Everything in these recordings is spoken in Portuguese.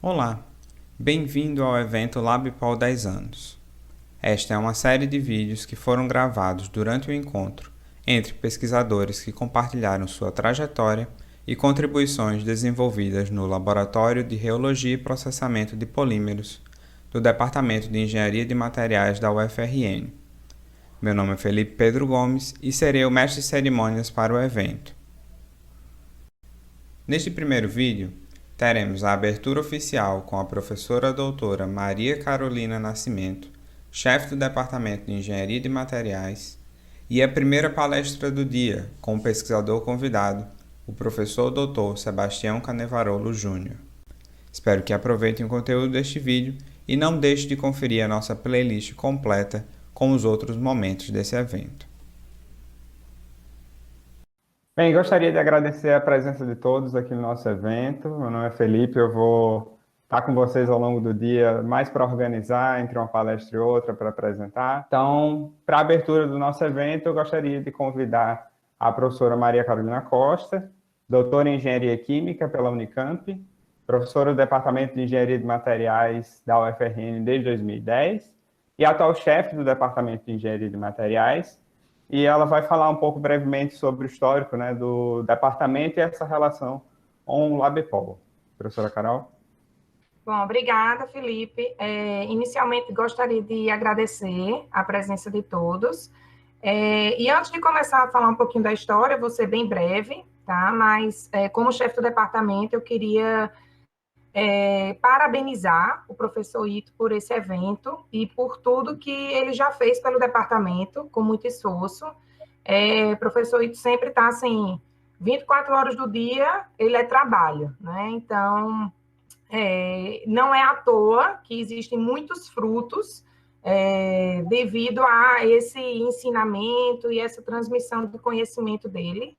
Olá, bem-vindo ao evento LabPol 10 anos. Esta é uma série de vídeos que foram gravados durante o encontro entre pesquisadores que compartilharam sua trajetória e contribuições desenvolvidas no Laboratório de Reologia e Processamento de Polímeros do Departamento de Engenharia de Materiais da UFRN. Meu nome é Felipe Pedro Gomes e serei o mestre de cerimônias para o evento. Neste primeiro vídeo, teremos a abertura oficial com a professora doutora Maria Carolina Nascimento, chefe do Departamento de Engenharia de Materiais, e a primeira palestra do dia com o pesquisador convidado, o professor doutor Sebastião Canevarolo Júnior. Espero que aproveitem o conteúdo deste vídeo e não deixe de conferir a nossa playlist completa com os outros momentos desse evento. Bem, gostaria de agradecer a presença de todos aqui no nosso evento. Meu nome é Felipe, eu vou estar com vocês ao longo do dia, mais para organizar entre uma palestra e outra, para apresentar. Então, para a abertura do nosso evento, eu gostaria de convidar a professora Maria Carolina Costa, doutora em Engenharia Química pela Unicamp, professora do Departamento de Engenharia de Materiais da UFRN desde 2010 e atual chefe do Departamento de Engenharia de Materiais. E ela vai falar um pouco brevemente sobre o histórico, né, do departamento e essa relação com o LabPol. Professora Carol? Bom, obrigada, Felipe. Inicialmente, gostaria de agradecer a presença de todos. E antes de começar a falar um pouquinho da história, vou ser bem breve, tá? Mas, como chefe do departamento, eu queria parabenizar o professor Ito por esse evento e por tudo que ele já fez pelo departamento, com muito esforço. O professor Ito sempre está, assim, 24 horas do dia, ele é trabalho, né? Então, não é à toa que existem muitos frutos devido a esse ensinamento e essa transmissão do conhecimento dele.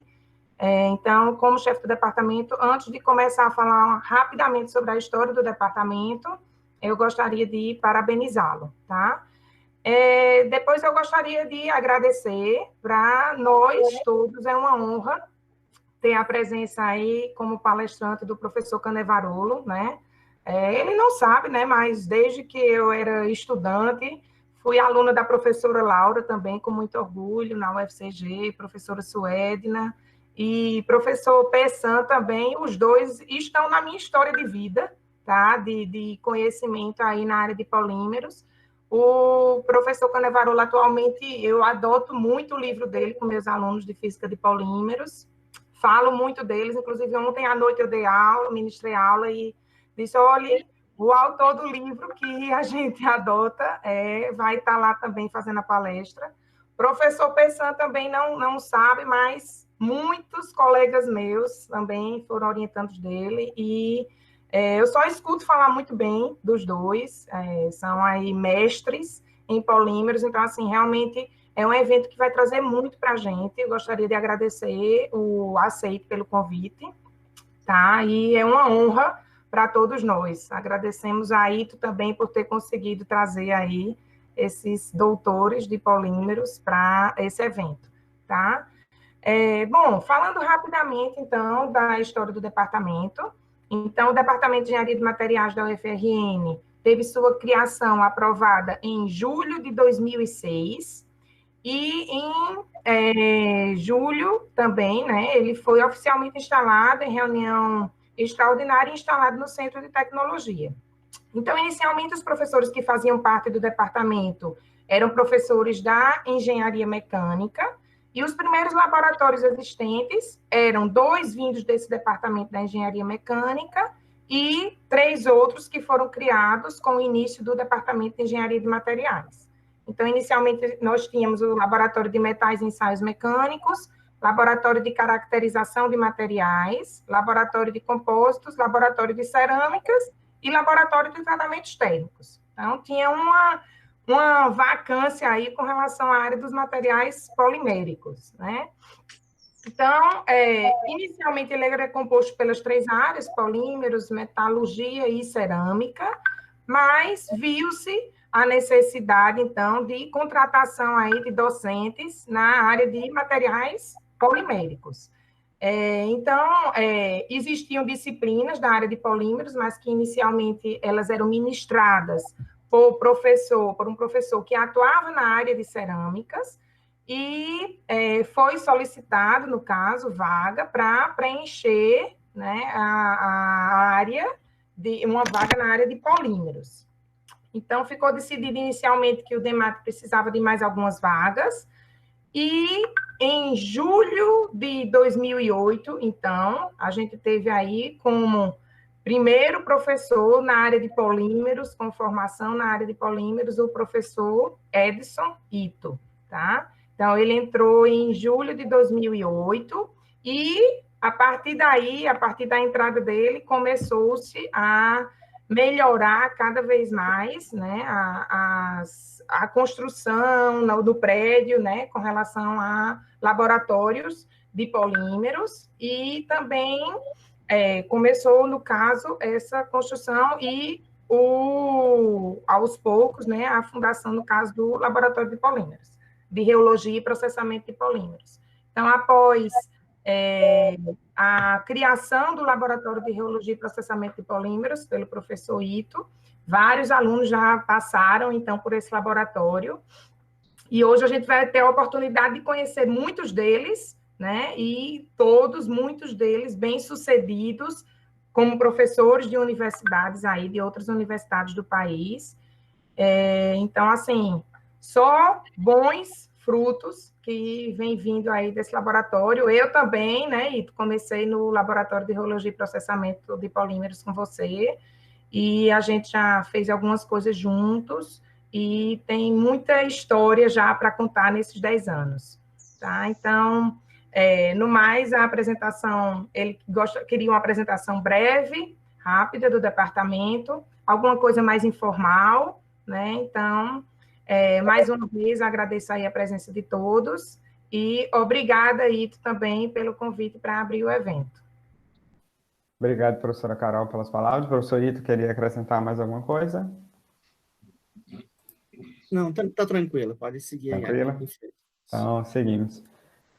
Então, como chefe do departamento, antes de começar a falar rapidamente sobre a história do departamento, eu gostaria de parabenizá-lo, tá? Depois eu gostaria de agradecer para nós todos, é uma honra ter a presença aí como palestrante do professor Canevarolo, né? Ele não sabe, né? Mas desde que eu era estudante, fui aluna da professora Laura também, com muito orgulho, na UFCG, professora Suedna, e professor Pessan também, os dois estão na minha história de vida, tá? De conhecimento aí na área de polímeros. O professor Canevarolo, atualmente, eu adoto muito o livro dele com meus alunos de física de polímeros, falo muito deles, inclusive ontem à noite eu dei aula, ministrei aula e disse, olha, o autor do livro que a gente adota vai estar lá também fazendo a palestra. Professor Pessan também não sabe, mas muitos colegas meus também foram orientantes dele, e eu só escuto falar muito bem dos dois, são aí mestres em polímeros, então, assim, realmente é um evento que vai trazer muito para a gente. Eu gostaria de agradecer o aceito pelo convite, tá? E é uma honra para todos nós. Agradecemos a Ito também por ter conseguido trazer aí esses doutores de polímeros para esse evento, tá? Bom, falando rapidamente, então, da história do departamento. Então, o Departamento de Engenharia de Materiais da UFRN teve sua criação aprovada em julho de 2006, e em julho também, né, ele foi oficialmente instalado em reunião extraordinária, instalado no Centro de Tecnologia. Então, inicialmente, os professores que faziam parte do departamento eram professores da engenharia mecânica, e os primeiros laboratórios existentes eram 2 vindos desse departamento da engenharia mecânica e 3 outros que foram criados com o início do departamento de engenharia de materiais. Então, inicialmente, nós tínhamos o laboratório de metais e ensaios mecânicos, laboratório de caracterização de materiais, laboratório de compósitos, laboratório de cerâmicas e laboratório de tratamentos térmicos. Então, tinha uma vacância aí com relação à área dos materiais poliméricos, né? Então, inicialmente ele era composto pelas 3 áreas, polímeros, metalurgia e cerâmica, mas viu-se a necessidade, então, de contratação aí de docentes na área de materiais poliméricos. Então, existiam disciplinas da área de polímeros, mas que inicialmente elas eram ministradas por um professor que atuava na área de cerâmicas, e foi solicitado, no caso, vaga para preencher, né, a área uma vaga na área de polímeros. Então, ficou decidido inicialmente que o DEMAT precisava de mais algumas vagas, e em julho de 2008, então, a gente teve aí como primeiro professor na área de polímeros, com formação na área de polímeros, o professor Edson Ito, tá? Então, ele entrou em julho de 2008 e, a partir daí, a partir da entrada dele, começou-se a melhorar cada vez mais, né, a construção do prédio, né, com relação a laboratórios de polímeros, e também começou, no caso, essa construção e, aos poucos, né, a fundação, no caso, do Laboratório de Polímeros, de Reologia e Processamento de Polímeros. Então, após a criação do Laboratório de Reologia e Processamento de Polímeros, pelo professor Ito, vários alunos já passaram, então, por esse laboratório, e hoje a gente vai ter a oportunidade de conhecer muitos deles, né, e muitos deles bem-sucedidos como professores de universidades aí, de outras universidades do país. Então, assim, só bons frutos que vem vindo aí desse laboratório. Eu também, né, e comecei no Laboratório de Reologia e Processamento de Polímeros com você, e a gente já fez algumas coisas juntos, e tem muita história já para contar nesses 10 anos, tá? Então, no mais, a apresentação, ele queria uma apresentação breve, rápida do departamento, alguma coisa mais informal, né? Então, mais uma vez, agradeço aí a presença de todos, e obrigada, Ito, também pelo convite para abrir o evento. Obrigado, professora Carol, pelas palavras. Professor Ito, queria acrescentar mais alguma coisa? Não, tá tranquilo, pode seguir aí. Tranquila? Então, seguimos.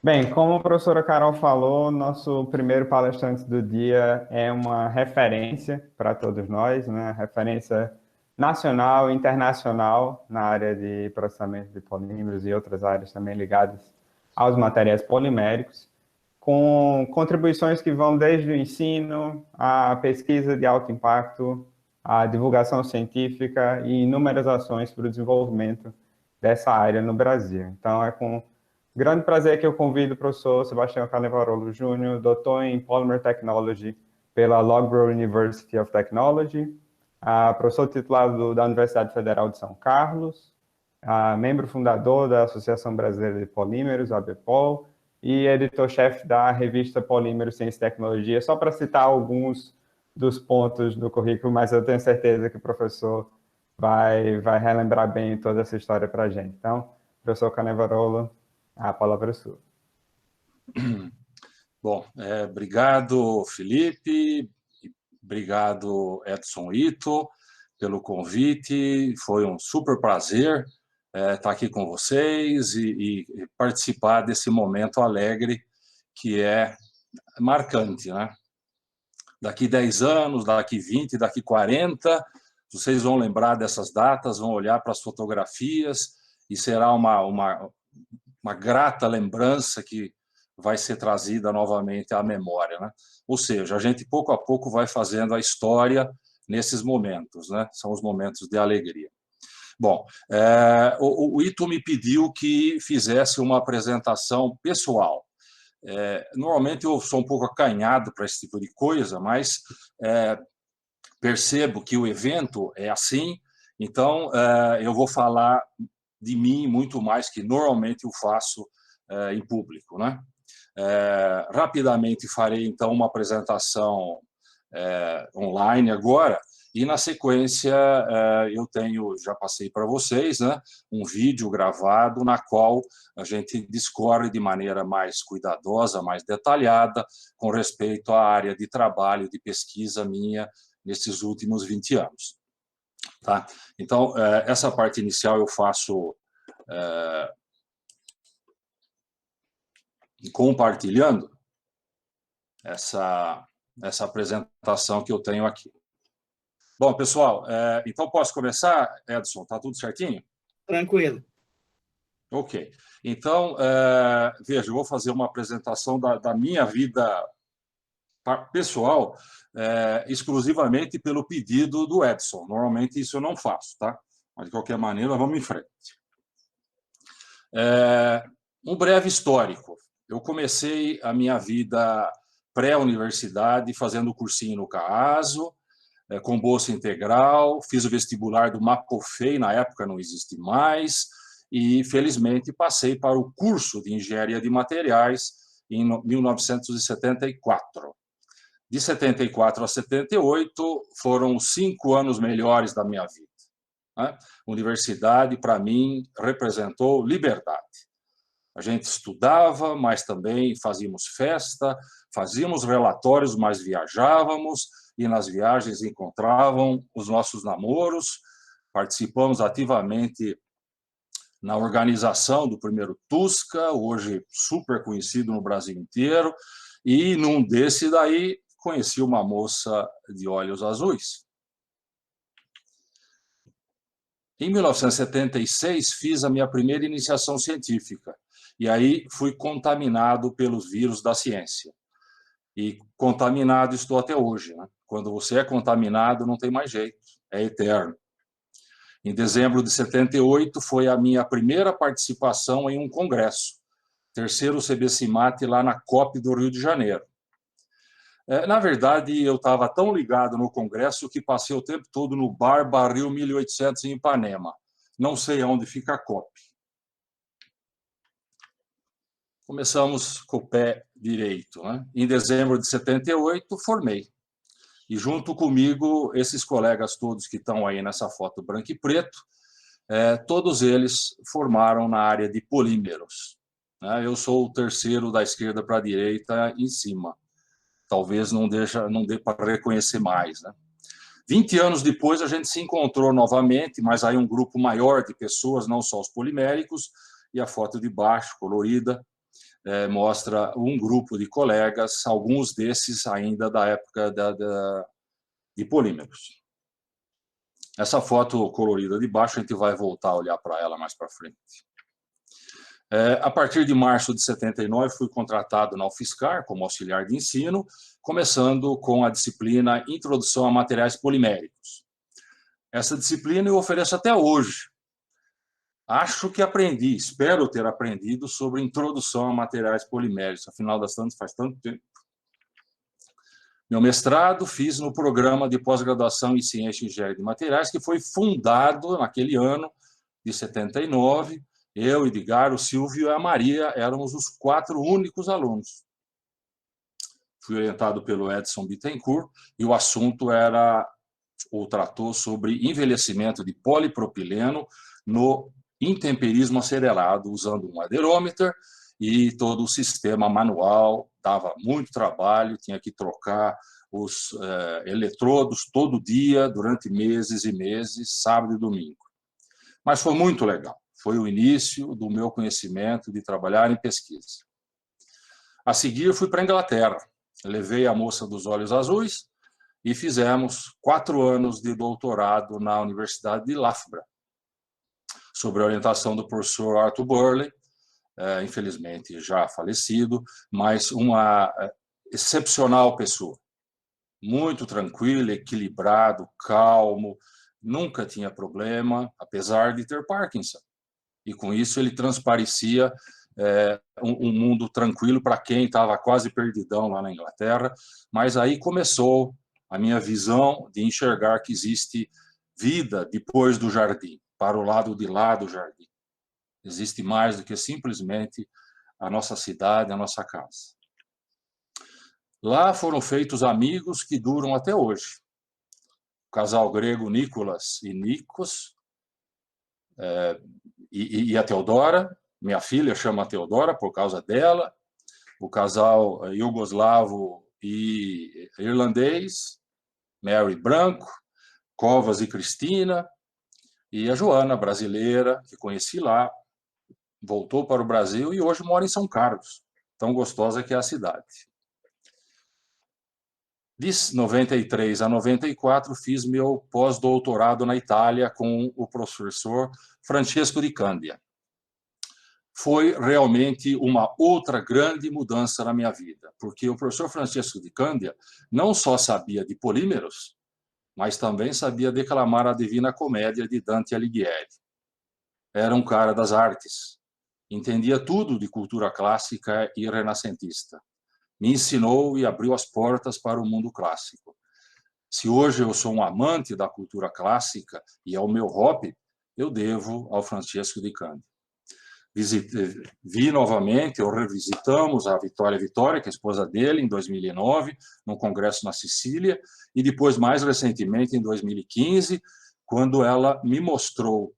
Bem, como a professora Carol falou, nosso primeiro palestrante do dia é uma referência para todos nós, né? Referência nacional e internacional na área de processamento de polímeros e outras áreas também ligadas aos materiais poliméricos, com contribuições que vão desde o ensino, a pesquisa de alto impacto, a divulgação científica e inúmeras ações para o desenvolvimento dessa área no Brasil. Então, é com grande prazer que eu convido o professor Sebastião Canevarolo Júnior, doutor em Polymer Technology pela Loughborough University of Technology, professor titulado da Universidade Federal de São Carlos, membro fundador da Associação Brasileira de Polímeros, ABPOL, e editor-chefe da revista Polímeros, Ciência e Tecnologia, só para citar alguns dos pontos do currículo, mas eu tenho certeza que o professor vai relembrar bem toda essa história para a gente. Então, professor Canevarolo, a palavra é sua. Bom, obrigado, Felipe, obrigado, Edson Ito, pelo convite. Foi um super prazer estar aqui com vocês e participar desse momento alegre que é marcante, né? Daqui 10 anos, daqui 20, daqui 40, vocês vão lembrar dessas datas, vão olhar para as fotografias e será uma grata lembrança que vai ser trazida novamente à memória, né? Ou seja, a gente pouco a pouco vai fazendo a história nesses momentos, né? São os momentos de alegria. Bom, o Ito me pediu que fizesse uma apresentação pessoal. Normalmente eu sou um pouco acanhado para esse tipo de coisa, mas percebo que o evento é assim, então eu vou falar de mim muito mais que normalmente eu faço em público, né? Rapidamente farei, então, uma apresentação online agora, e, na sequência, já passei para vocês, né, um vídeo gravado na qual a gente discorre de maneira mais cuidadosa, mais detalhada, com respeito à área de trabalho, de pesquisa minha nesses últimos 20 anos. Tá? Então, essa parte inicial eu faço compartilhando. essa apresentação que eu tenho aqui. Bom, pessoal, então posso começar, Edson? Está tudo certinho? Tranquilo. Ok. Então, veja, eu vou fazer uma apresentação da minha vida pessoal, exclusivamente pelo pedido do Edson. Normalmente isso eu não faço, tá? Mas, de qualquer maneira, vamos em frente. Um breve histórico. Eu comecei a minha vida pré-universidade fazendo cursinho no CAASO, com bolsa integral, fiz o vestibular do Mapofei, na época não existe mais, e, felizmente, passei para o curso de Engenharia de Materiais em 1974. De 74 a 78 foram os 5 anos melhores da minha vida. Né? Universidade, para mim, representou liberdade. A gente estudava, mas também fazíamos festa, fazíamos relatórios, mas viajávamos, e nas viagens encontravam os nossos namoros, participamos ativamente na organização do primeiro TUSCA, hoje super conhecido no Brasil inteiro, e num desse daí conheci uma moça de olhos azuis. Em 1976, fiz a minha primeira iniciação científica, e aí fui contaminado pelos vírus da ciência. E contaminado estou até hoje, né? Quando você é contaminado, não tem mais jeito, é eterno. Em dezembro de 78, foi a minha primeira participação em um congresso, terceiro CBCIMAT, lá na COP do Rio de Janeiro. Na verdade, eu estava tão ligado no congresso que passei o tempo todo no bar Barril 1800 em Ipanema. Não sei onde fica a COP. Começamos com o pé direito, né? Em dezembro de 78, formei. E junto comigo, esses colegas todos que estão aí nessa foto branco e preto, todos eles formaram na área de polímeros. Eu sou o terceiro da esquerda para a direita em cima. Talvez não dê para reconhecer mais, né? 20 anos depois, a gente se encontrou novamente, mas aí um grupo maior de pessoas, não só os poliméricos, e a foto de baixo, colorida, mostra um grupo de colegas, alguns desses ainda da época de polímeros. Essa foto colorida de baixo, a gente vai voltar a olhar para ela mais para frente. A partir de março de 79, fui contratado na UFSCar como auxiliar de ensino, começando com a disciplina Introdução a Materiais Poliméricos. Essa disciplina eu ofereço até hoje. Acho que aprendi, espero ter aprendido sobre introdução a materiais poliméricos, afinal das contas, faz tanto tempo. Meu mestrado fiz no programa de pós-graduação em Ciência e Engenharia de Materiais, que foi fundado naquele ano de 79. Eu, Edgar, o Silvio e a Maria éramos os 4 únicos alunos. Fui orientado pelo Edson Bittencourt e o assunto tratou sobre envelhecimento de polipropileno no intemperismo acelerado, usando um aderômetro e todo o sistema manual, dava muito trabalho, tinha que trocar os eletrodos todo dia, durante meses e meses, sábado e domingo. Mas foi muito legal, foi o início do meu conhecimento de trabalhar em pesquisa. A seguir, fui para a Inglaterra, levei a moça dos olhos azuis e fizemos 4 anos de doutorado na Universidade de Loughborough, sob a orientação do professor Arthur Burley, infelizmente já falecido, mas uma excepcional pessoa. Muito tranquilo, equilibrado, calmo, nunca tinha problema, apesar de ter Parkinson. E com isso ele transparecia um mundo tranquilo para quem estava quase perdidão lá na Inglaterra, mas aí começou a minha visão de enxergar que existe vida depois do jardim, para o lado de lá do jardim. Existe mais do que simplesmente a nossa cidade, a nossa casa. Lá foram feitos amigos que duram até hoje. O casal grego Nicolas e Nikos, e a Teodora, minha filha chama Teodora por causa dela, o casal iugoslavo e irlandês, Mary Branco, Covas e Cristina, e a Joana, brasileira, que conheci lá, voltou para o Brasil e hoje mora em São Carlos, tão gostosa que é a cidade. De 93 a 94, fiz meu pós-doutorado na Itália com o professor Francesco Di Candia. Foi realmente uma outra grande mudança na minha vida, porque o professor Francesco Di Candia não só sabia de polímeros, mas também sabia declamar a Divina Comédia de Dante Alighieri. Era um cara das artes, entendia tudo de cultura clássica e renascentista. Me ensinou e abriu as portas para o mundo clássico. Se hoje eu sou um amante da cultura clássica e é o meu hobby, eu devo ao Francesco Di Candia. Vi novamente, ou revisitamos a Vitória Vitória, que é a esposa dele, em 2009, num congresso na Sicília, e depois, mais recentemente, em 2015, quando ela me mostrou,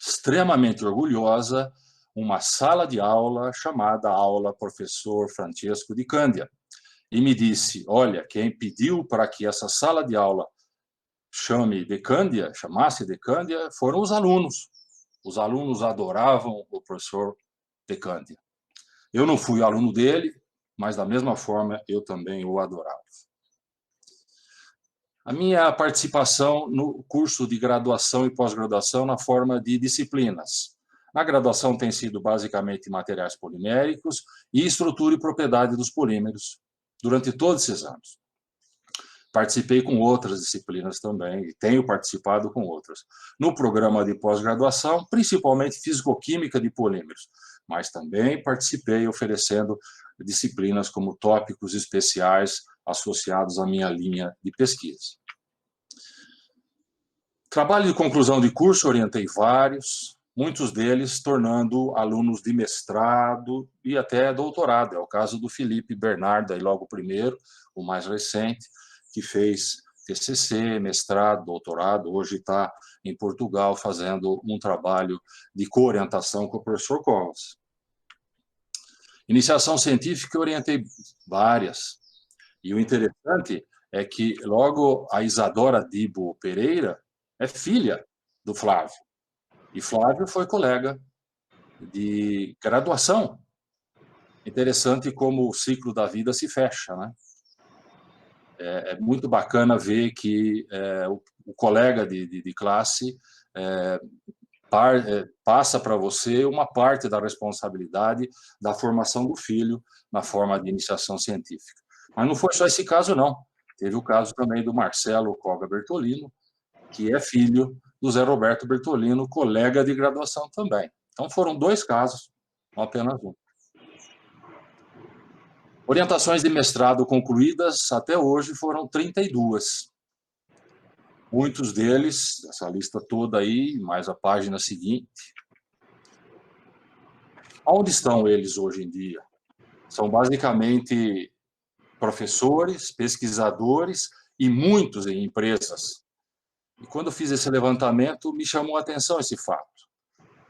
extremamente orgulhosa, uma sala de aula chamada Aula Professor Francesco Di Candia, e me disse, olha, quem pediu para que essa sala de aula chamasse Di Candia, foram os alunos. Os alunos adoravam o professor Di Candia. Eu não fui aluno dele, mas da mesma forma eu também o adorava. A minha participação no curso de graduação e pós-graduação na forma de disciplinas. Na graduação tem sido basicamente materiais poliméricos e estrutura e propriedade dos polímeros, durante todos esses anos. Participei com outras disciplinas também, e tenho participado com outras. No programa de pós-graduação, principalmente fisicoquímica de polímeros, mas também participei oferecendo disciplinas como tópicos especiais associados à minha linha de pesquisa. Trabalho de conclusão de curso, orientei vários, muitos deles tornando alunos de mestrado e até doutorado. É o caso do Felipe Bernardo, aí logo o primeiro, o mais recente, que fez TCC, mestrado, doutorado, hoje está em Portugal fazendo um trabalho de co-orientação com o professor Covas. Iniciação científica, eu orientei várias. E o interessante é que logo a Isadora Dibo Pereira é filha do Flávio. E Flávio foi colega de graduação. Interessante como o ciclo da vida se fecha, né? É muito bacana ver que o colega de classe passa para você uma parte da responsabilidade da formação do filho na forma de iniciação científica. Mas não foi só esse caso, não. Teve o caso também do Marcelo Koga Bertolino, que é filho do Zé Roberto Bertolino, colega de graduação também. Então, foram dois casos, não apenas um. Orientações de mestrado concluídas até hoje foram 32. Muitos deles, essa lista toda aí, mais a página seguinte. Onde estão eles hoje em dia? São basicamente professores, pesquisadores e muitos em empresas. E quando eu fiz esse levantamento, me chamou a atenção esse fato.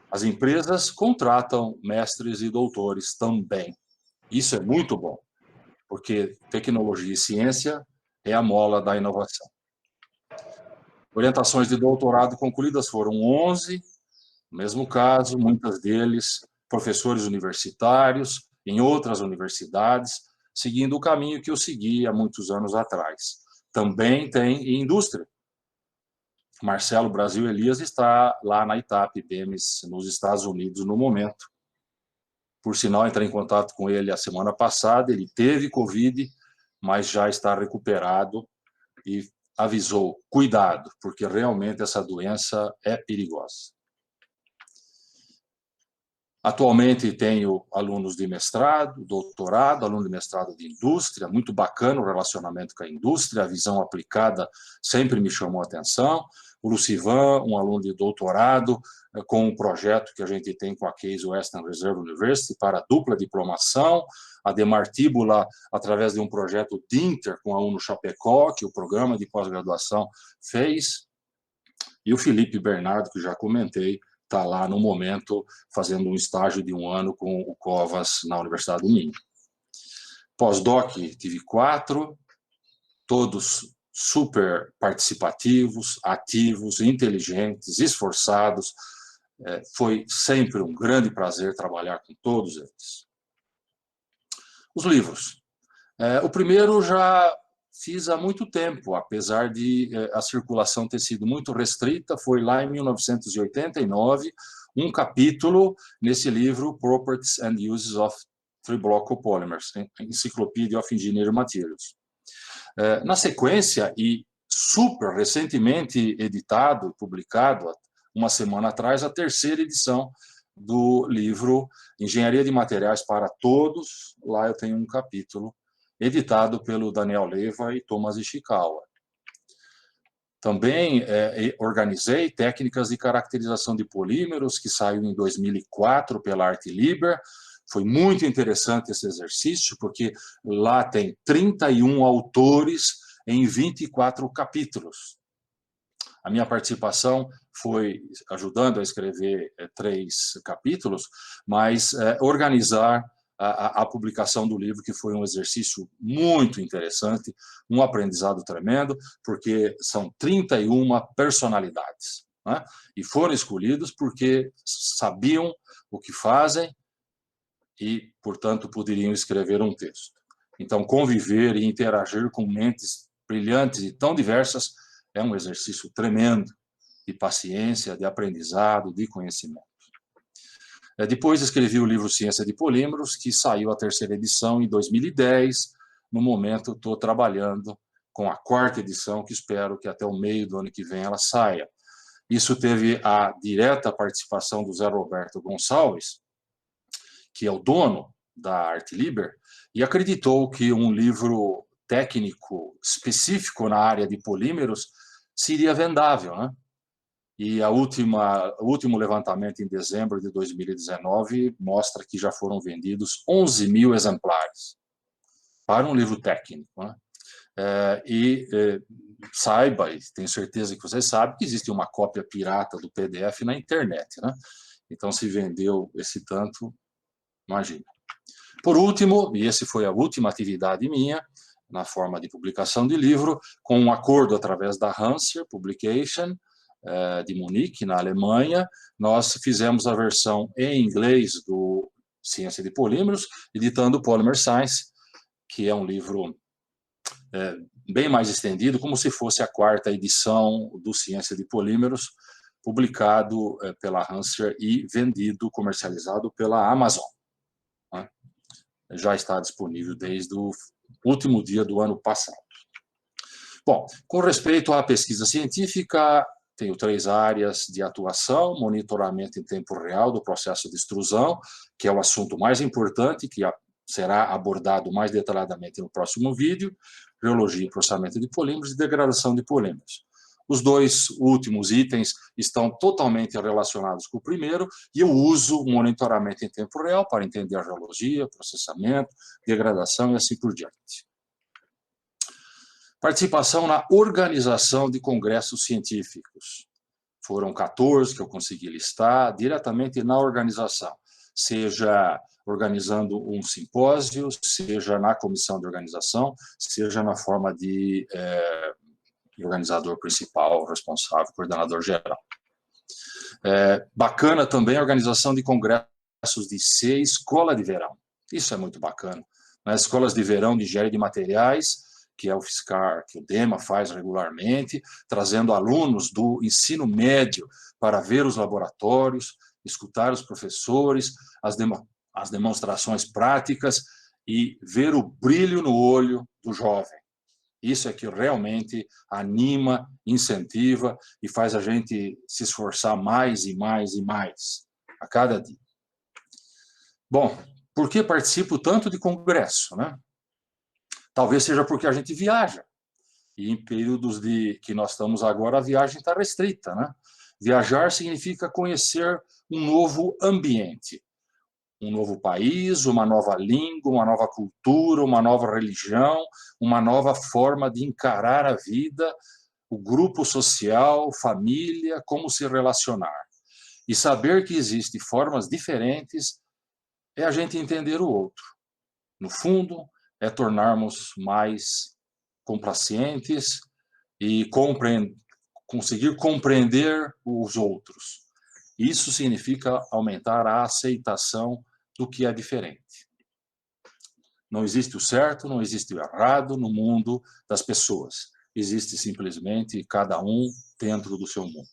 As empresas contratam mestres e doutores também. Isso é muito bom, porque tecnologia e ciência é a mola da inovação. Orientações de doutorado concluídas foram 11, no mesmo caso, muitas deles professores universitários, em outras universidades, seguindo o caminho que eu segui há muitos anos atrás. Também tem indústria. Marcelo Brasil Elias está lá na ITAP Bemis, nos Estados Unidos, no momento. Por sinal, entrei em contato com ele a semana passada, ele teve Covid, mas já está recuperado e avisou, cuidado, porque realmente essa doença é perigosa. Atualmente tenho alunos de mestrado, doutorado, aluno de mestrado de indústria, muito bacana o relacionamento com a indústria, a visão aplicada sempre me chamou a atenção. O Lucivan, um aluno de doutorado, com um projeto que a gente tem com a Case Western Reserve University para dupla diplomação, a Demartíbula, através de um projeto DINTER com a UNO Chapecó, que o programa de pós-graduação fez, e o Felipe Bernardo, que já comentei, está lá no momento fazendo um estágio de 1 ano com o Covas na Universidade do Minho. Pós-doc tive 4, todos super participativos, ativos, inteligentes, esforçados. Foi sempre um grande prazer trabalhar com todos eles. Os livros. O primeiro já fiz há muito tempo, apesar de a circulação ter sido muito restrita. Foi lá em 1989, um capítulo nesse livro, Properties and Uses of Three-Block Copolymers, Encyclopedia of Engineering Materials. Na sequência, e super recentemente editado, publicado, uma semana atrás, a terceira edição do livro Engenharia de Materiais para Todos. Lá eu tenho um capítulo editado pelo Daniel Leva e Thomas Ishikawa. Também organizei Técnicas de Caracterização de Polímeros, que saiu em 2004 pela Arte Liber. Foi muito interessante esse exercício, porque lá tem 31 autores em 24 capítulos. A minha participação foi ajudando a escrever 3 capítulos, mas organizar a publicação do livro, que foi um exercício muito interessante, um aprendizado tremendo, porque são 31 personalidades, né? E foram escolhidos porque sabiam o que fazem e, portanto, poderiam escrever um texto. Então, conviver e interagir com mentes brilhantes e tão diversas é um exercício tremendo de paciência, de aprendizado, de conhecimento. Depois escrevi o livro Ciência de Polímeros, que saiu a terceira edição em 2010. No momento, estou trabalhando com a 4ª edição, que espero que até o meio do ano que vem ela saia. Isso teve a direta participação do Zé Roberto Gonçalves, que é o dono da Arte Liber, e acreditou que um livro técnico específico na área de polímeros seria vendável, né? E o último levantamento em dezembro de 2019 mostra que já foram vendidos 11.000 exemplares para um livro técnico, né? Saiba, e tenho certeza que você sabe, que existe uma cópia pirata do PDF na internet, né? Então, se vendeu esse tanto, imagina. Por último, e essa foi a última atividade minha, na forma de publicação de livro, com um acordo através da Hanser Publication, de Munique, na Alemanha, nós fizemos a versão em inglês do Ciência de Polímeros, editando Polymer Science, que é um livro bem mais estendido, como se fosse a 4ª edição do Ciência de Polímeros, publicado pela Hanser e vendido, comercializado pela Amazon, né? Já está disponível desde o último dia do ano passado. Bom, com respeito à pesquisa científica, tenho 3 áreas de atuação: monitoramento em tempo real do processo de extrusão, que é o assunto mais importante, que será abordado mais detalhadamente no próximo vídeo, rheologia e processamento de polímeros e degradação de polímeros. Os 2 últimos itens estão totalmente relacionados com o primeiro, e eu uso o monitoramento em tempo real para entender a rheologia, processamento, degradação e assim por diante. Participação na organização de congressos científicos. Foram 14 que eu consegui listar diretamente na organização, seja organizando um simpósio, seja na comissão de organização, seja na forma de organizador principal, responsável, coordenador geral. Bacana também a organização de congressos de C, escola de verão. Isso é muito bacana. Nas escolas de verão de engenharia de materiais, que é o FISCAR, que o DEMA faz regularmente, trazendo alunos do ensino médio para ver os laboratórios, escutar os professores, as demonstrações práticas e ver o brilho no olho do jovem. Isso é que realmente anima, incentiva e faz a gente se esforçar mais e mais e mais a cada dia. Bom, por que participo tanto de congresso, né? Talvez seja porque a gente viaja. E em períodos que nós estamos agora, a viagem está restrita, né? Viajar significa conhecer um novo ambiente, um novo país, uma nova língua, uma nova cultura, uma nova religião, uma nova forma de encarar a vida, o grupo social, família, como se relacionar. E saber que existem formas diferentes é a gente entender o outro. No fundo, é tornarmos mais complacentes e conseguir compreender os outros. Isso significa aumentar a aceitação do que é diferente. Não existe o certo, não existe o errado no mundo das pessoas. Existe simplesmente cada um dentro do seu mundo.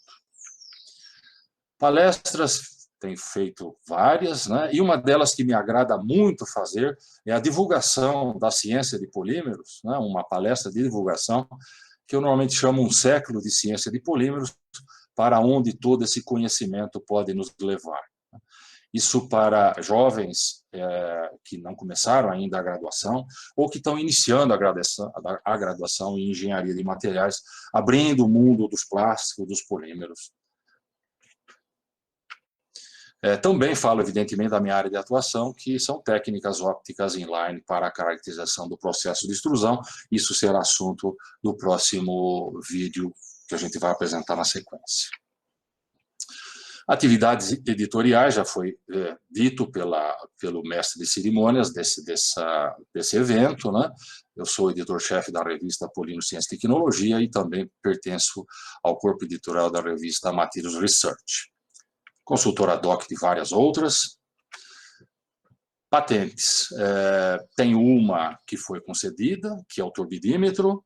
Palestras, tenho feito várias, né? E uma delas que me agrada muito fazer é a divulgação da ciência de polímeros, né? Uma palestra de divulgação que eu normalmente chamo um século de ciência de polímeros, para onde todo esse conhecimento pode nos levar. Isso para jovens que não começaram ainda a graduação ou que estão iniciando a graduação em engenharia de materiais, abrindo o mundo dos plásticos, dos polímeros. Também falo, evidentemente, da minha área de atuação, que são técnicas ópticas inline para a caracterização do processo de extrusão. Isso será assunto do próximo vídeo que a gente vai apresentar na sequência. Atividades editoriais, já foi dito pelo mestre de cerimônias desse evento, né? Eu sou editor-chefe da revista Polino Ciência e Tecnologia e também pertenço ao corpo editorial da revista Materials Research. Consultor ad hoc de várias outras. Patentes. Tem uma que foi concedida, que é o turbidímetro,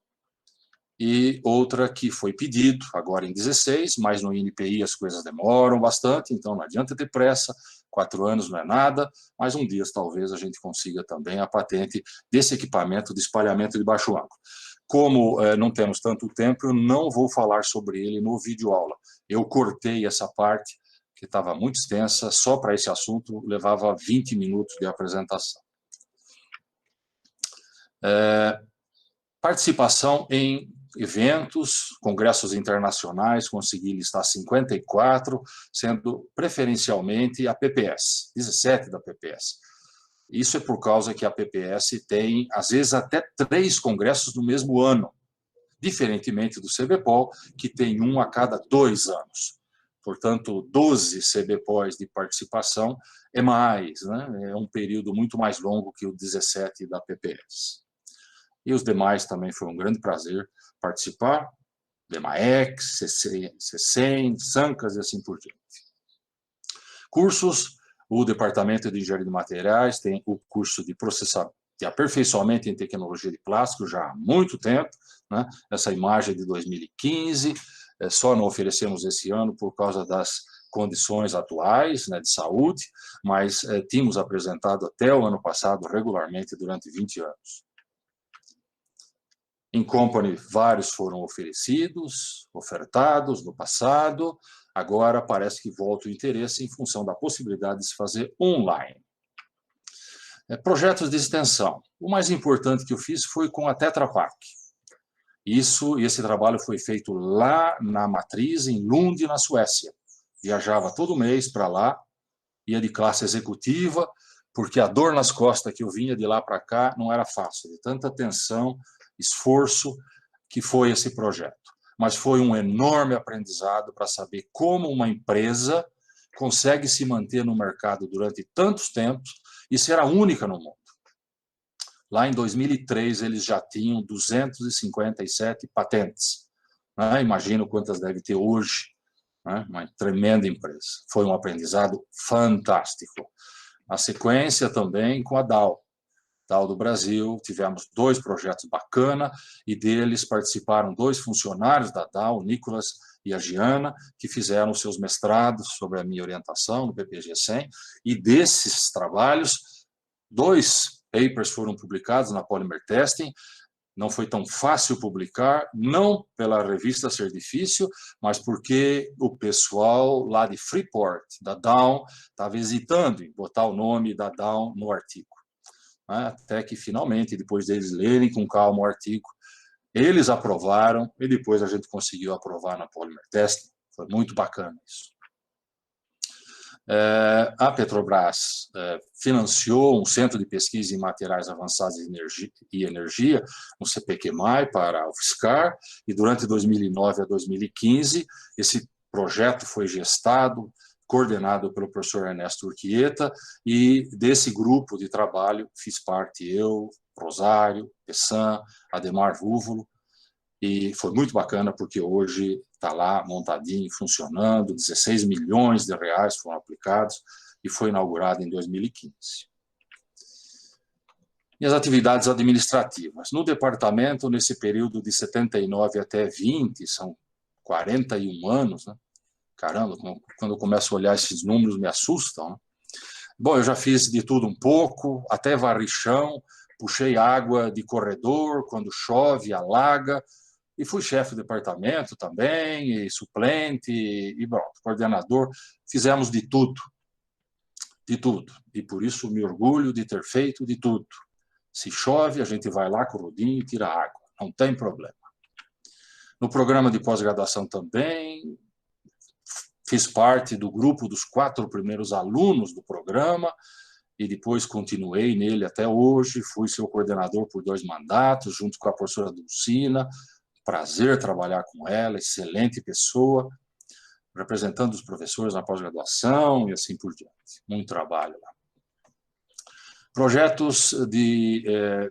e outra que foi pedido, agora em 16, mas no INPI as coisas demoram bastante, então não adianta ter pressa, 4 anos não é nada, mas um dia talvez a gente consiga também a patente desse equipamento de espalhamento de baixo ângulo. Como não temos tanto tempo, eu não vou falar sobre ele no vídeo aula. Eu cortei essa parte, que estava muito extensa, só para esse assunto levava 20 minutos de apresentação. Participação em eventos, congressos internacionais, consegui listar 54, sendo preferencialmente a PPS, 17 da PPS. Isso é por causa que a PPS tem, às vezes, até 3 congressos no mesmo ano, diferentemente do CBPOL, que tem um a cada 2 anos. Portanto, 12 CBPOs de participação é mais, né? É um período muito mais longo que o 17 da PPS. E os demais também foi um grande prazer participar, DEMAEX, CECEM, SANCAS e assim por diante. Cursos, o Departamento de Engenharia de Materiais tem o curso de aperfeiçoamento em tecnologia de plástico já há muito tempo, né? Essa imagem de 2015, só não oferecemos esse ano por causa das condições atuais, né, de saúde, mas tínhamos apresentado até o ano passado regularmente durante 20 anos. Em company, vários foram ofertados no passado, agora parece que volta o interesse em função da possibilidade de se fazer online. Projetos de extensão. O mais importante que eu fiz foi com a Tetra Pak. Esse trabalho foi feito lá na matriz, em Lund, na Suécia. Viajava todo mês para lá, ia de classe executiva, porque a dor nas costas que eu vinha de lá para cá não era fácil, de tanta tensão, esforço que foi esse projeto. Mas foi um enorme aprendizado para saber como uma empresa consegue se manter no mercado durante tantos tempos e ser a única no mundo. Lá em 2003, eles já tinham 257 patentes. Né? Imagino quantas deve ter hoje. Né? Uma tremenda empresa. Foi um aprendizado fantástico. Na sequência, também com a Dow do Brasil, tivemos 2 projetos bacanas, e deles participaram 2 funcionários da Dow, o Nicolas e a Giana, que fizeram seus mestrados sobre a minha orientação no PPG-100, e desses trabalhos, 2 papers foram publicados na Polymer Testing. Não foi tão fácil publicar, não pela revista ser difícil, mas porque o pessoal lá de Freeport, da Dow, estava hesitando em botar o nome da Dow no artigo. Até que, finalmente, depois deles lerem com calma o artigo, eles aprovaram, e depois a gente conseguiu aprovar na Polymer Testing. Foi muito bacana isso. A Petrobras financiou um centro de pesquisa em materiais avançados e energia, um CPQMAI, para a UFSCar, e durante 2009 a 2015, esse projeto foi gestado, coordenado pelo professor Ernesto Urquieta, e desse grupo de trabalho fiz parte eu, Rosário, Pessan, Ademar Vúvulo, e foi muito bacana porque hoje está lá montadinho, funcionando, 16 milhões de reais foram aplicados e foi inaugurado em 2015. E as atividades administrativas. No departamento, nesse período de 79 até 20, são 41 anos, né? Caramba, quando eu começo a olhar esses números, me assustam, né? Bom, eu já fiz de tudo um pouco, até varri chão, puxei água de corredor, quando chove, alaga, e fui chefe de departamento também, e suplente, e pronto, coordenador. Fizemos de tudo, e por isso me orgulho de ter feito de tudo. Se chove, a gente vai lá com o rodinho e tira água, não tem problema. No programa de pós-graduação também, fiz parte do grupo dos 4 primeiros alunos do programa e depois continuei nele até hoje, fui seu coordenador por 2 mandatos, junto com a professora Dulcina, prazer trabalhar com ela, excelente pessoa, representando os professores na pós-graduação e assim por diante. Muito trabalho lá. Projetos de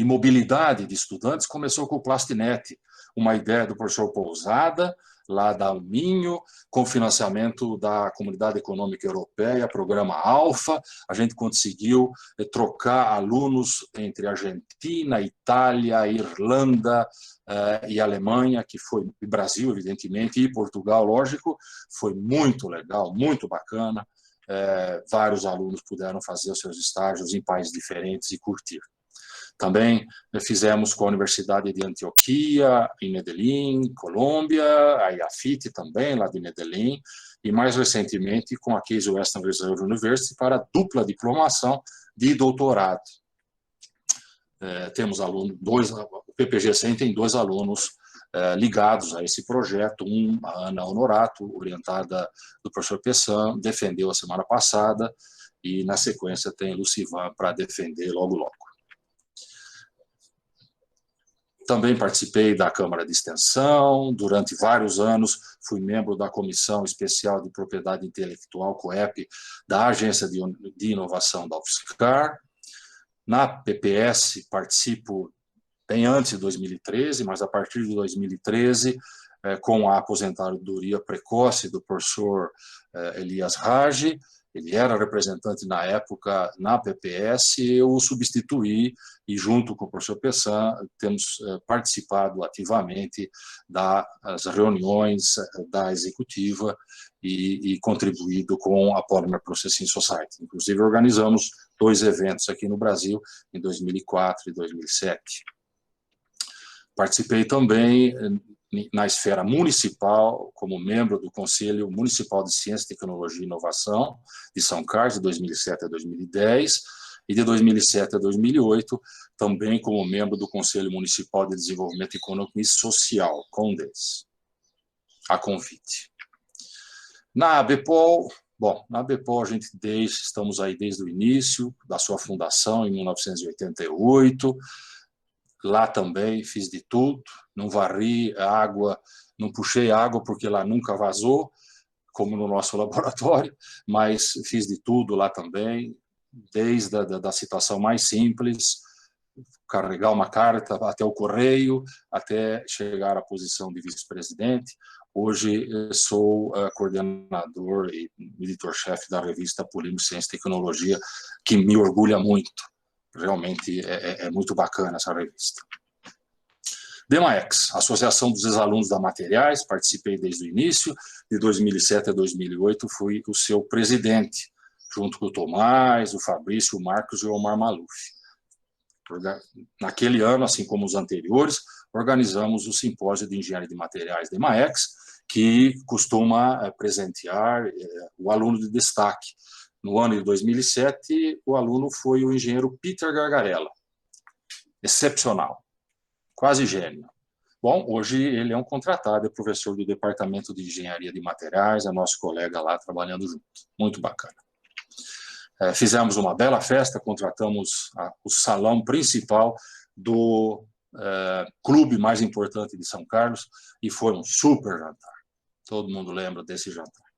mobilidade de estudantes começou com o Plastinet, uma ideia do professor Pousada, lá da Alminho, com financiamento da Comunidade Econômica Europeia, programa Alfa. A gente conseguiu trocar alunos entre Argentina, Itália, Irlanda e Alemanha, que foi e Brasil, evidentemente, e Portugal, lógico. Foi muito legal, muito bacana. Vários alunos puderam fazer os seus estágios em países diferentes e curtir. Também fizemos com a Universidade de Antioquia, em Medellín, Colômbia, a IAFIT também, lá de Medellín, e mais recentemente com a Case Western Reserve University para dupla diplomação de doutorado. Temos alunos, o PPG-100 tem 2 alunos ligados a esse projeto, a Ana Honorato, orientada do professor Pessan, defendeu a semana passada, e na sequência tem Lucivan para defender logo logo. Também participei da Câmara de Extensão, durante vários anos fui membro da Comissão Especial de Propriedade Intelectual, COEP, da Agência de Inovação da UFSCar. Na PPS participo bem antes de 2013, mas a partir de 2013, com a aposentadoria precoce do professor Elias Rage, ele era representante na época na PPS, eu o substituí e junto com o professor Pessan temos participado ativamente das reuniões da executiva e contribuído com a Polymer Processing Society. Inclusive organizamos 2 eventos aqui no Brasil em 2004 e 2007. Participei também na esfera municipal, como membro do Conselho Municipal de Ciência, Tecnologia e Inovação de São Carlos, de 2007 a 2010, e de 2007 a 2008, também como membro do Conselho Municipal de Desenvolvimento Econômico e Social, CONDES, a convite. Na ABPOL, na ABPOL estamos aí desde o início da sua fundação, em 1988, lá também fiz de tudo, não varri água, não puxei água porque lá nunca vazou, como no nosso laboratório, mas fiz de tudo lá também, desde a situação mais simples, carregar uma carta até o correio, até chegar à posição de vice-presidente. Hoje sou coordenador e editor-chefe da revista Polímero Ciência e Tecnologia, que me orgulha muito. Realmente é muito bacana essa revista. DEMAEX, Associação dos Ex-Alunos da Materiais, participei desde o início, de 2007 a 2008 fui o seu presidente, junto com o Tomás, o Fabrício, o Marcos e o Omar Maluf. Naquele ano, assim como os anteriores, organizamos o Simpósio de Engenharia de Materiais DEMAEX, que costuma presentear o aluno de destaque. No ano de 2007, o aluno foi o engenheiro Peter Gargarella. Excepcional, quase gênio. Bom, hoje ele é um contratado, é professor do Departamento de Engenharia de Materiais, é nosso colega lá trabalhando junto. Muito bacana. Fizemos uma bela festa, contratamos o salão principal do clube mais importante de São Carlos e foi um super jantar. Todo mundo lembra desse jantar.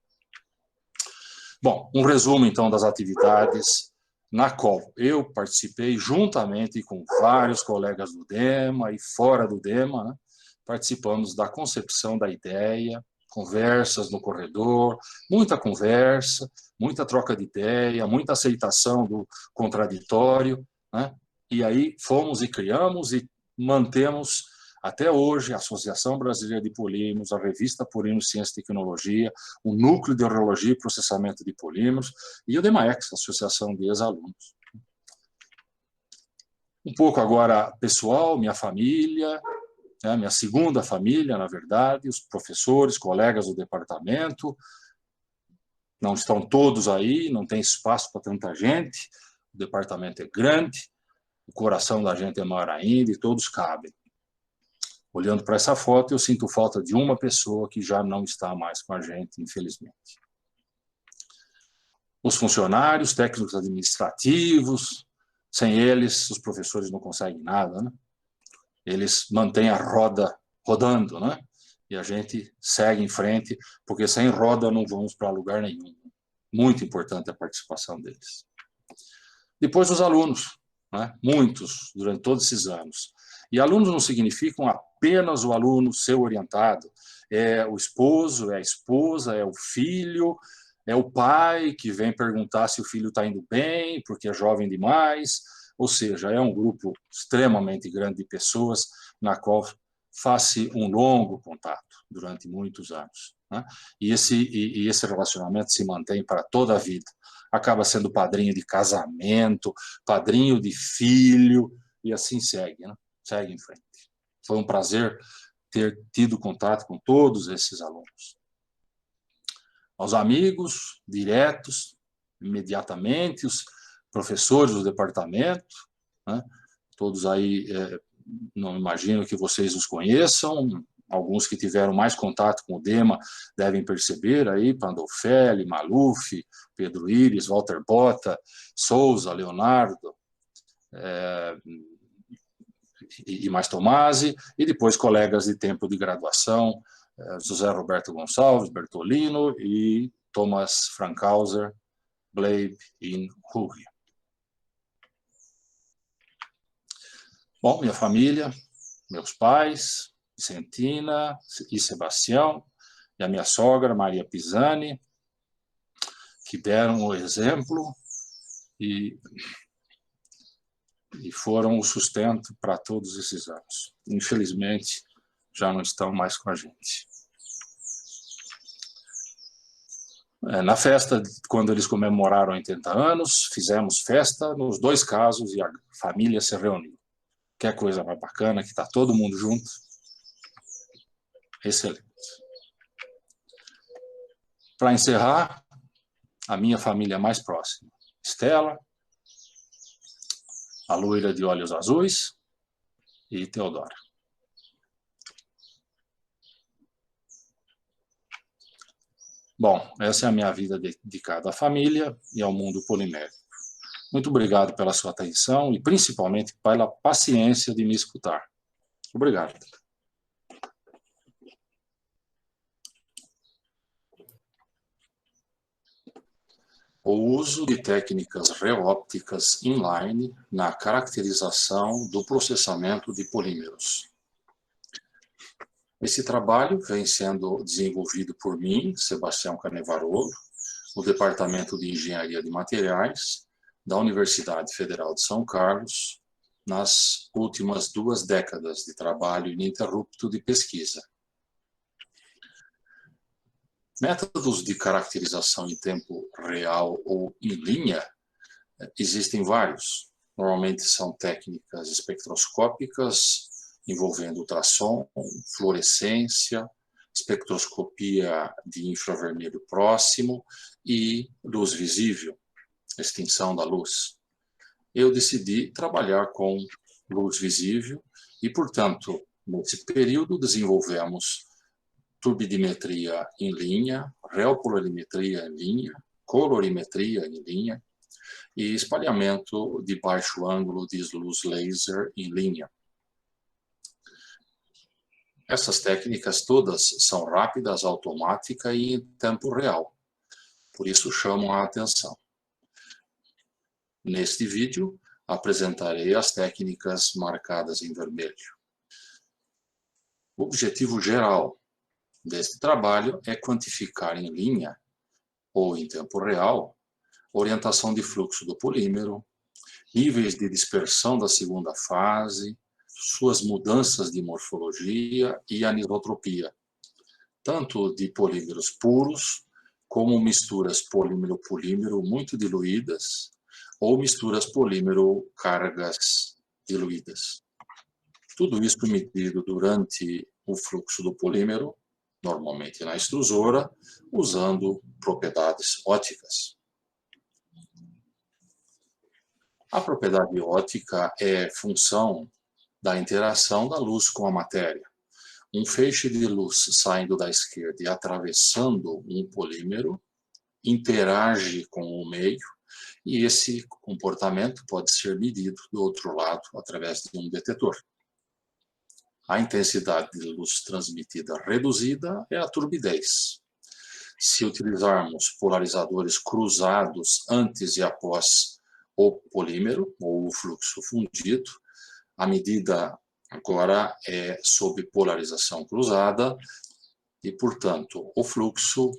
Bom, um resumo, então, das atividades na qual eu participei juntamente com vários colegas do DEMA e fora do DEMA, né? Participamos da concepção da ideia, conversas no corredor, muita conversa, muita troca de ideia, muita aceitação do contraditório, né? E aí fomos e criamos e mantemos até hoje a Associação Brasileira de Polímeros, a Revista Polímeros Ciência e Tecnologia, o Núcleo de Urologia e Processamento de Polímeros e o DEMAEX, a Associação de Ex-Alunos. Um pouco agora pessoal, minha família, né, minha segunda família, na verdade, os professores, colegas do departamento, não estão todos aí, não tem espaço para tanta gente, o departamento é grande, o coração da gente é maior ainda e todos cabem. Olhando para essa foto, eu sinto falta de uma pessoa que já não está mais com a gente, infelizmente. Os funcionários, técnicos administrativos, sem eles, os professores não conseguem nada, né? Eles mantêm a roda rodando, né? E a gente segue em frente, porque sem roda não vamos para lugar nenhum. Muito importante a participação deles. Depois os alunos, né? Muitos, durante todos esses anos. E alunos não significam apenas o aluno ser orientado. É o esposo, é a esposa, é o filho, é o pai que vem perguntar se o filho está indo bem, porque é jovem demais. Ou seja, é um grupo extremamente grande de pessoas na qual faz-se um longo contato durante muitos anos, né? E esse relacionamento se mantém para toda a vida. Acaba sendo padrinho de casamento, padrinho de filho, e assim segue, né? Segue em frente. Foi um prazer ter tido contato com todos esses alunos. Aos amigos diretos, imediatamente, os professores do departamento, né? Todos aí, não imagino que vocês os conheçam, alguns que tiveram mais contato com o DEMA devem perceber aí, Pandolfelli, Maluf, Pedro Íris, Walter Bota, Souza, Leonardo, e mais Tomasi, e depois colegas de tempo de graduação, José Roberto Gonçalves, Bertolino e Thomas Frankhauser, Bleib e Hurri. Bom, minha família, meus pais, Vicentina e Sebastião, e a minha sogra, Maria Pisani, que deram o exemplo e foram o sustento para todos esses anos. Infelizmente, já não estão mais com a gente. Na festa, quando eles comemoraram 80 anos, fizemos festa nos dois casos e a família se reuniu. Que coisa mais bacana, que está todo mundo junto. Excelente. Para encerrar, a minha família mais próxima. Estela, a loira de olhos azuis e Teodora. Bom, essa é a minha vida dedicada à família e ao mundo polimérico. Muito obrigado pela sua atenção e principalmente pela paciência de me escutar. Obrigado. O uso de técnicas reópticas inline na caracterização do processamento de polímeros. Esse trabalho vem sendo desenvolvido por mim, Sebastião Carnevarolo, no Departamento de Engenharia de Materiais da Universidade Federal de São Carlos, nas últimas 2 décadas de trabalho ininterrupto de pesquisa. Métodos de caracterização em tempo real ou em linha existem vários. Normalmente são técnicas espectroscópicas envolvendo ultrassom, fluorescência, espectroscopia de infravermelho próximo e luz visível, extinção da luz. Eu decidi trabalhar com luz visível e, portanto, nesse período desenvolvemos turbidimetria em linha, reopolarimetria em linha, colorimetria em linha e espalhamento de baixo ângulo de luz laser em linha. Essas técnicas todas são rápidas, automáticas e em tempo real, por isso chamam a atenção. Neste vídeo, apresentarei as técnicas marcadas em vermelho. O objetivo geral deste trabalho é quantificar em linha, ou em tempo real, orientação de fluxo do polímero, níveis de dispersão da segunda fase, suas mudanças de morfologia e anisotropia, tanto de polímeros puros, como misturas polímero-polímero muito diluídas, ou misturas polímero-cargas diluídas. Tudo isso medido durante o fluxo do polímero, normalmente na extrusora, usando propriedades ópticas. A propriedade óptica é função da interação da luz com a matéria. Um feixe de luz saindo da esquerda e atravessando um polímero interage com o meio, e esse comportamento pode ser medido do outro lado através de um detetor. A intensidade de luz transmitida reduzida é a turbidez. Se utilizarmos polarizadores cruzados antes e após o polímero, ou o fluxo fundido, a medida agora é sob polarização cruzada e, portanto, o fluxo,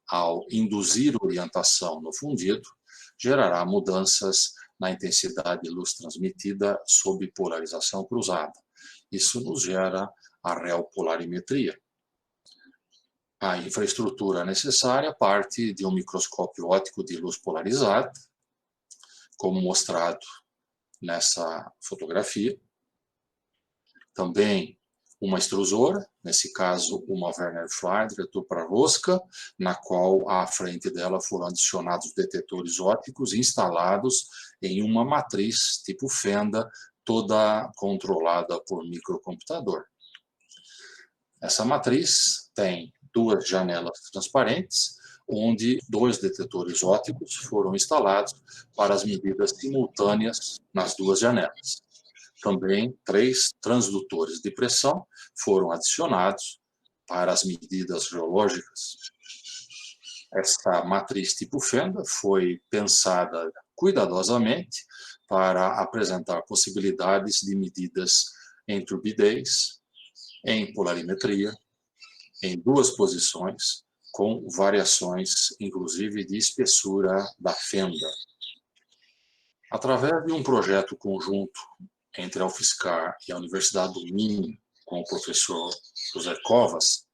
ao induzir orientação no fundido, gerará mudanças na intensidade de luz transmitida sob polarização cruzada. Isso nos gera a reopolarimetria. A infraestrutura necessária parte de um microscópio óptico de luz polarizada, como mostrado nessa fotografia. Também uma extrusora, nesse caso uma Werner Fly, diretor para rosca, na qual à frente dela foram adicionados detetores ópticos instalados em uma matriz tipo fenda, toda controlada por microcomputador. Essa matriz tem duas janelas transparentes, onde 2 detetores ópticos foram instalados para as medidas simultâneas nas 2 janelas. Também 3 transdutores de pressão foram adicionados para as medidas geológicas. Essa matriz tipo fenda foi pensada cuidadosamente para apresentar possibilidades de medidas em turbidez, em polarimetria, em 2 posições, com variações, inclusive, de espessura da fenda. Através de um projeto conjunto entre a UFSCar e a Universidade do Minho, com o professor José Covas,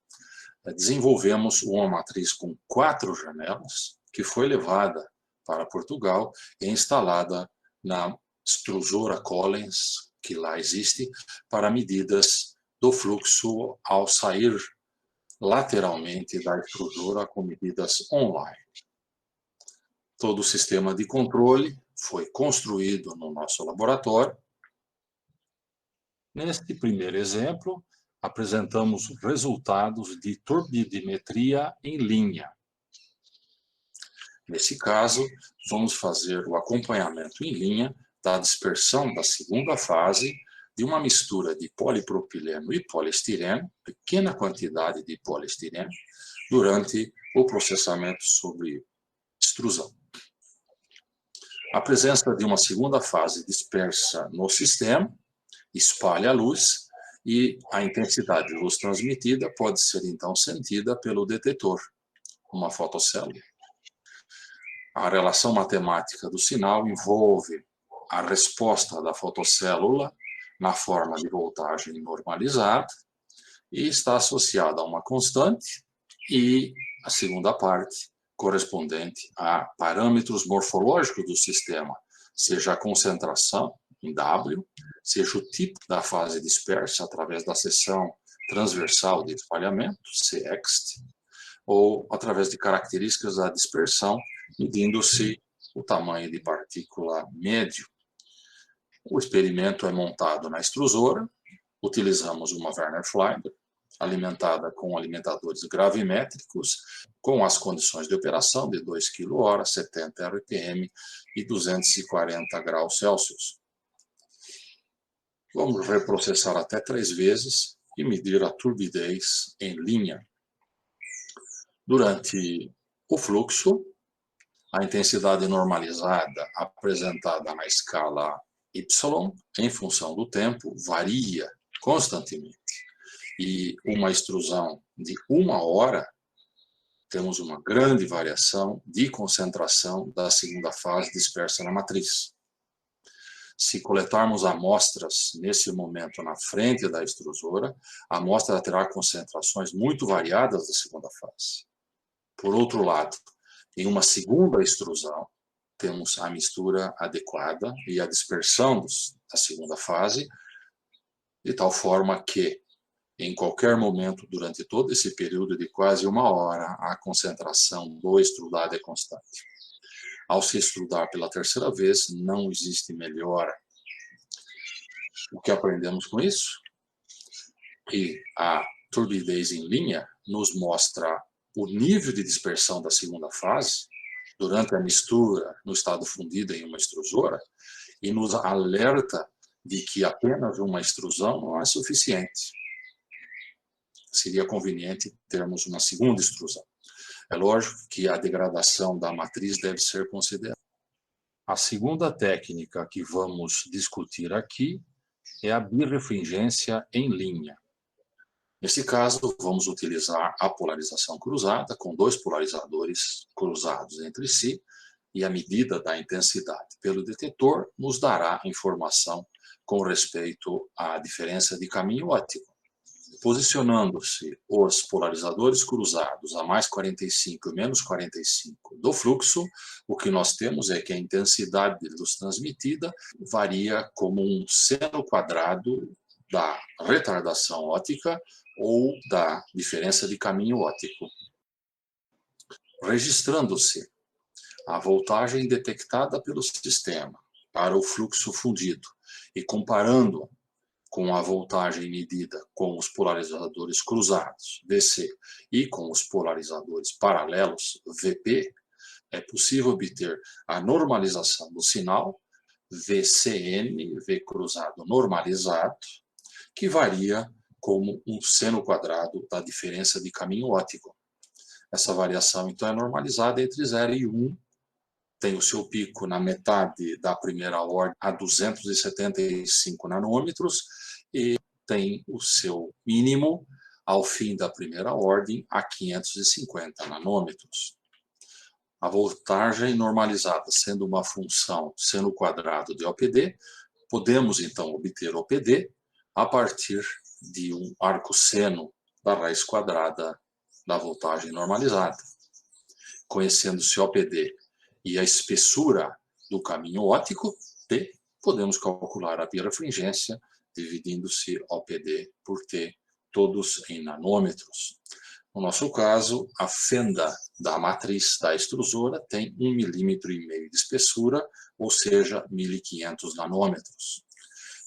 desenvolvemos uma matriz com 4 janelas, que foi levada para Portugal e instalada na extrusora Collins, que lá existe, para medidas do fluxo ao sair lateralmente da extrusora com medidas online. Todo o sistema de controle foi construído no nosso laboratório. Neste primeiro exemplo, apresentamos resultados de turbidimetria em linha. Nesse caso, vamos fazer o acompanhamento em linha da dispersão da segunda fase de uma mistura de polipropileno e poliestireno, pequena quantidade de poliestireno, durante o processamento sob extrusão. A presença de uma segunda fase dispersa no sistema espalha a luz e a intensidade de luz transmitida pode ser, então, sentida pelo detetor, uma fotocélula. A relação matemática do sinal envolve a resposta da fotocélula na forma de voltagem normalizada e está associada a uma constante e a segunda parte correspondente a parâmetros morfológicos do sistema, seja a concentração em W, seja o tipo da fase dispersa através da seção transversal de espalhamento, Cxt, ou através de características da dispersão, medindo-se o tamanho de partícula médio. O experimento é montado na extrusora, utilizamos uma Werner Fly, alimentada com alimentadores gravimétricos, com as condições de operação de 2 kH, 70 RPM e 240 graus Celsius. Vamos reprocessar até 3 vezes e medir a turbidez em linha. Durante o fluxo, a intensidade normalizada apresentada na escala Y, em função do tempo, varia constantemente. E uma extrusão de 1 hora, temos uma grande variação de concentração da segunda fase dispersa na matriz. Se coletarmos amostras nesse momento na frente da extrusora, a amostra terá concentrações muito variadas da segunda fase. Por outro lado, em uma segunda extrusão, temos a mistura adequada e a dispersão da segunda fase, de tal forma que, em qualquer momento, durante todo esse período de quase 1 hora, a concentração do extrudado é constante. Ao se extrudar pela terceira vez, não existe melhora. O que aprendemos com isso? E a turbidez em linha nos mostra o nível de dispersão da segunda fase durante a mistura no estado fundido em uma extrusora e nos alerta de que apenas uma extrusão não é suficiente. Seria conveniente termos uma segunda extrusão. É lógico que a degradação da matriz deve ser considerada. A segunda técnica que vamos discutir aqui é a birrefringência em linha. Nesse caso, vamos utilizar a polarização cruzada, com 2 polarizadores cruzados entre si, e a medida da intensidade pelo detetor nos dará informação com respeito à diferença de caminho óptico. Posicionando-se os polarizadores cruzados a mais 45 e menos 45 do fluxo, o que nós temos é que a intensidade de luz transmitida varia como um seno quadrado da retardação óptica ou da diferença de caminho óptico. Registrando-se a voltagem detectada pelo sistema para o fluxo fundido e comparando com a voltagem medida com os polarizadores cruzados, VC, e com os polarizadores paralelos, VP, é possível obter a normalização do sinal, VCN, V cruzado normalizado, que varia como um seno quadrado da diferença de caminho óptico. Essa variação, então, é normalizada entre 0 e 1, tem o seu pico na metade da primeira ordem a 275 nanômetros e tem o seu mínimo ao fim da primeira ordem a 550 nanômetros. A voltagem normalizada sendo uma função seno quadrado de OPD, podemos então obter OPD a partir de um arcosseno da raiz quadrada da voltagem normalizada. Conhecendo-se OPD e a espessura do caminho óptico, T, podemos calcular a birrefringência dividindo-se OPD por T, todos em nanômetros. No nosso caso, a fenda da matriz da extrusora tem 1,5 milímetro de espessura, ou seja, 1.500 nanômetros.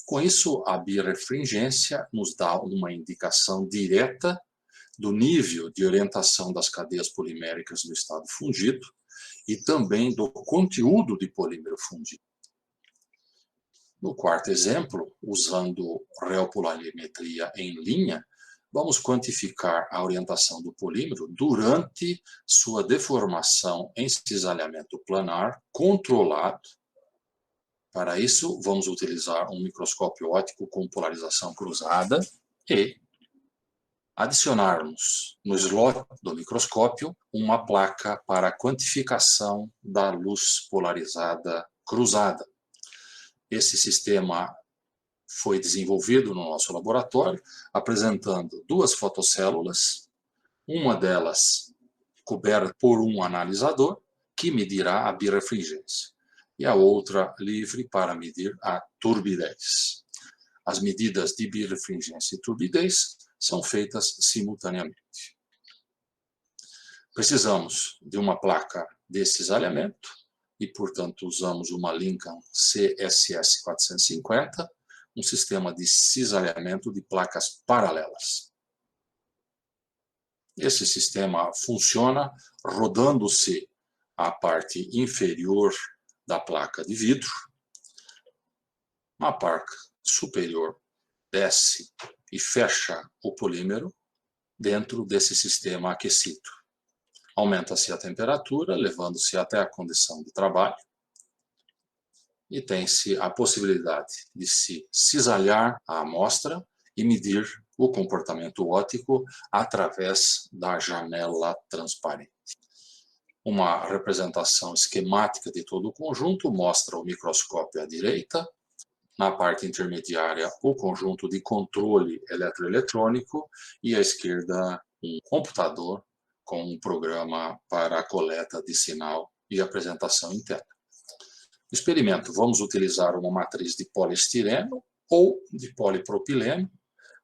Com isso, a birrefringência nos dá uma indicação direta do nível de orientação das cadeias poliméricas no estado fundido e também do conteúdo de polímero fundido. No quarto exemplo, usando reopolarimetria em linha, vamos quantificar a orientação do polímero durante sua deformação em cisalhamento planar controlado. Para isso, vamos utilizar um microscópio óptico com polarização cruzada e adicionarmos no slot do microscópio uma placa para quantificação da luz polarizada cruzada. Esse sistema foi desenvolvido no nosso laboratório, apresentando 2 fotocélulas, uma delas coberta por um analisador, que medirá a birrefringência, e a outra livre para medir a turbidez. As medidas de birrefringência e turbidez são feitas simultaneamente. Precisamos de uma placa de cisalhamento e, portanto, usamos uma Lincoln CSS 450, um sistema de cisalhamento de placas paralelas. Esse sistema funciona rodando-se a parte inferior da placa de vidro, a parte superior desce e fecha o polímero dentro desse sistema aquecido. Aumenta-se a temperatura, levando-se até a condição de trabalho, e tem-se a possibilidade de se cisalhar a amostra e medir o comportamento óptico através da janela transparente. Uma representação esquemática de todo o conjunto mostra o microscópio à direita, Na parte intermediária, o conjunto de controle eletroeletrônico e à esquerda, um computador com um programa para a coleta de sinal e apresentação interna. No experimento, vamos utilizar uma matriz de poliestireno ou de polipropileno,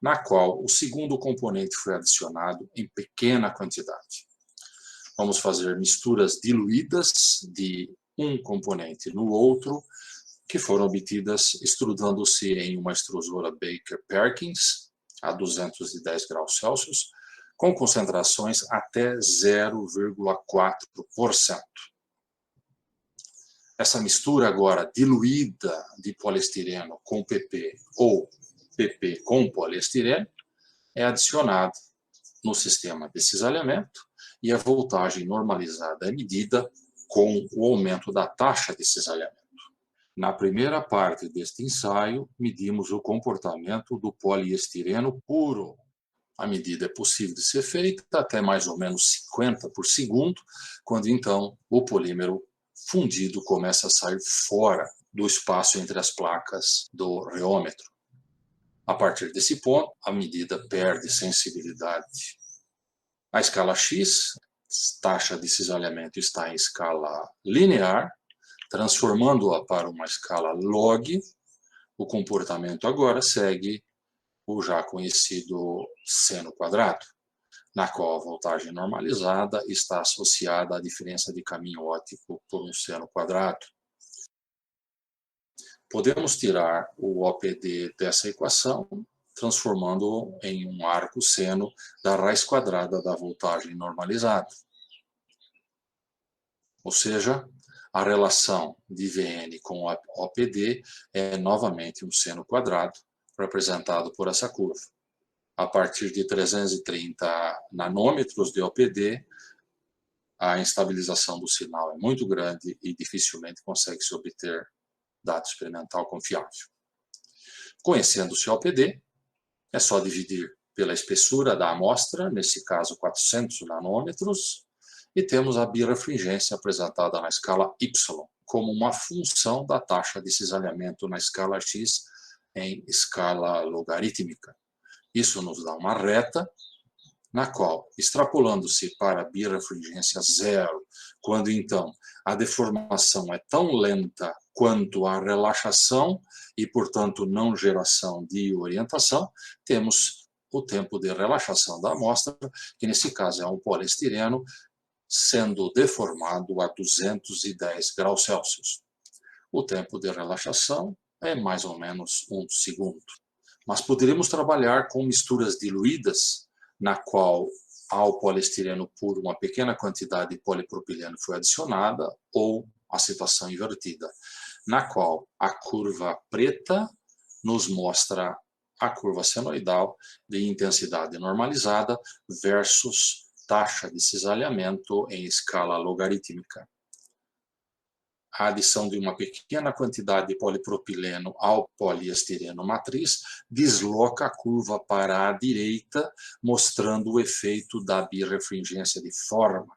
na qual o segundo componente foi adicionado em pequena quantidade. Vamos fazer misturas diluídas de um componente no outro, que foram obtidas extrudando-se em uma extrusora Baker-Perkins, a 210 graus Celsius, com concentrações até 0,4%. Essa mistura agora diluída de poliestireno com PP ou PP com poliestireno é adicionada no sistema de cisalhamento e a voltagem normalizada é medida com o aumento da taxa de cisalhamento. Na primeira parte deste ensaio, medimos o comportamento do poliestireno puro. A medida é possível de ser feita até mais ou menos 50 por segundo, quando então o polímero fundido começa a sair fora do espaço entre as placas do reômetro. A partir desse ponto, a medida perde sensibilidade. A escala X, taxa de cisalhamento, está em escala linear, transformando-a para uma escala log. O comportamento agora segue o já conhecido seno quadrado, na qual a voltagem normalizada está associada à diferença de caminho óptico por um seno quadrado. Podemos tirar o OPD dessa equação, transformando-o em um arco seno da raiz quadrada da voltagem normalizada. Ou seja, a relação de Vn com OPD é novamente um seno quadrado, representado por essa curva. A partir de 330 nanômetros de OPD, a instabilização do sinal é muito grande e dificilmente consegue-se obter dado experimental confiável. Conhecendo-se o OPD, é só dividir pela espessura da amostra, nesse caso 400 nanômetros, e temos a birefringência apresentada na escala Y, como uma função da taxa de cisalhamento na escala X em escala logarítmica. Isso nos dá uma reta, na qual, extrapolando-se para a birefringência zero, quando então a deformação é tão lenta quanto a relaxação e, portanto, não geração de orientação, temos o tempo de relaxação da amostra, que nesse caso é um poliestireno, sendo deformado a 210 graus Celsius. O tempo de relaxação é mais ou menos 1 segundo. Mas poderíamos trabalhar com misturas diluídas, na qual ao poliestireno puro uma pequena quantidade de polipropileno foi adicionada, ou a situação invertida, na qual a curva preta nos mostra a curva senoidal de intensidade normalizada versus taxa de cisalhamento em escala logarítmica. A adição de uma pequena quantidade de polipropileno ao poliestireno matriz desloca a curva para a direita, mostrando o efeito da birefringência de forma.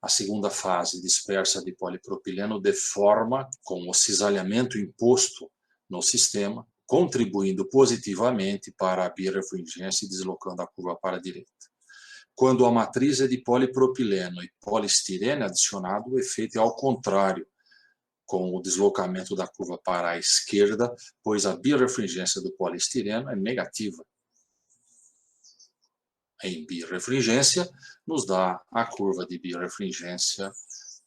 A segunda fase dispersa de polipropileno deforma com o cisalhamento imposto no sistema, contribuindo positivamente para a birefringência e deslocando a curva para a direita. Quando a matriz é de polipropileno e poliestireno adicionado, o efeito é ao contrário, com o deslocamento da curva para a esquerda, pois a birefringência do poliestireno é negativa. Em birefringência, nos dá a curva de birefringência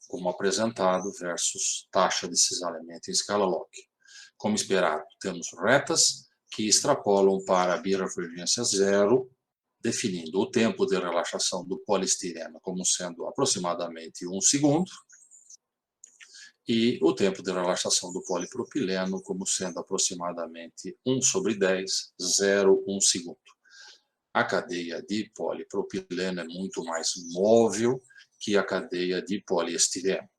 como apresentado versus taxa de cisalhamento em escala log. Como esperado, temos retas que extrapolam para a birefringência zero, definindo o tempo de relaxação do poliestireno como sendo aproximadamente 1 segundo, e o tempo de relaxação do polipropileno como sendo aproximadamente 1/10, 0,1 segundo. A cadeia de polipropileno é muito mais móvel que a cadeia de poliestireno.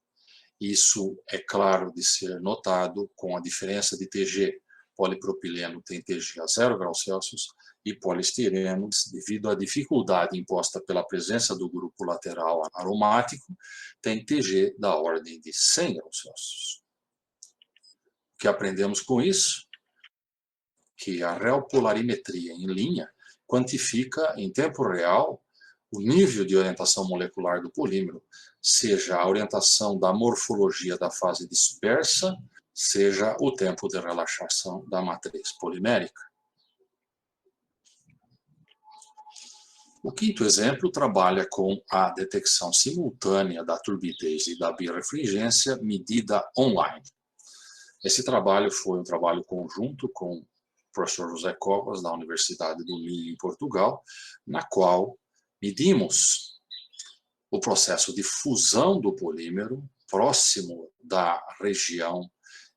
Isso é claro de ser notado com a diferença de TG. Polipropileno tem TG a 0 graus Celsius e poliestireno, devido à dificuldade imposta pela presença do grupo lateral aromático, tem TG da ordem de 100 graus Celsius. O que aprendemos com isso? que a reopolarimetria em linha quantifica em tempo real o nível de orientação molecular do polímero, seja a orientação da morfologia da fase dispersa, seja o tempo de relaxação da matriz polimérica. O quinto exemplo trabalha com a detecção simultânea da turbidez e da birrefringência medida online. Esse trabalho foi um trabalho conjunto com o professor José Covas, da Universidade do Minho, em Portugal, na qual medimos o processo de fusão do polímero próximo da região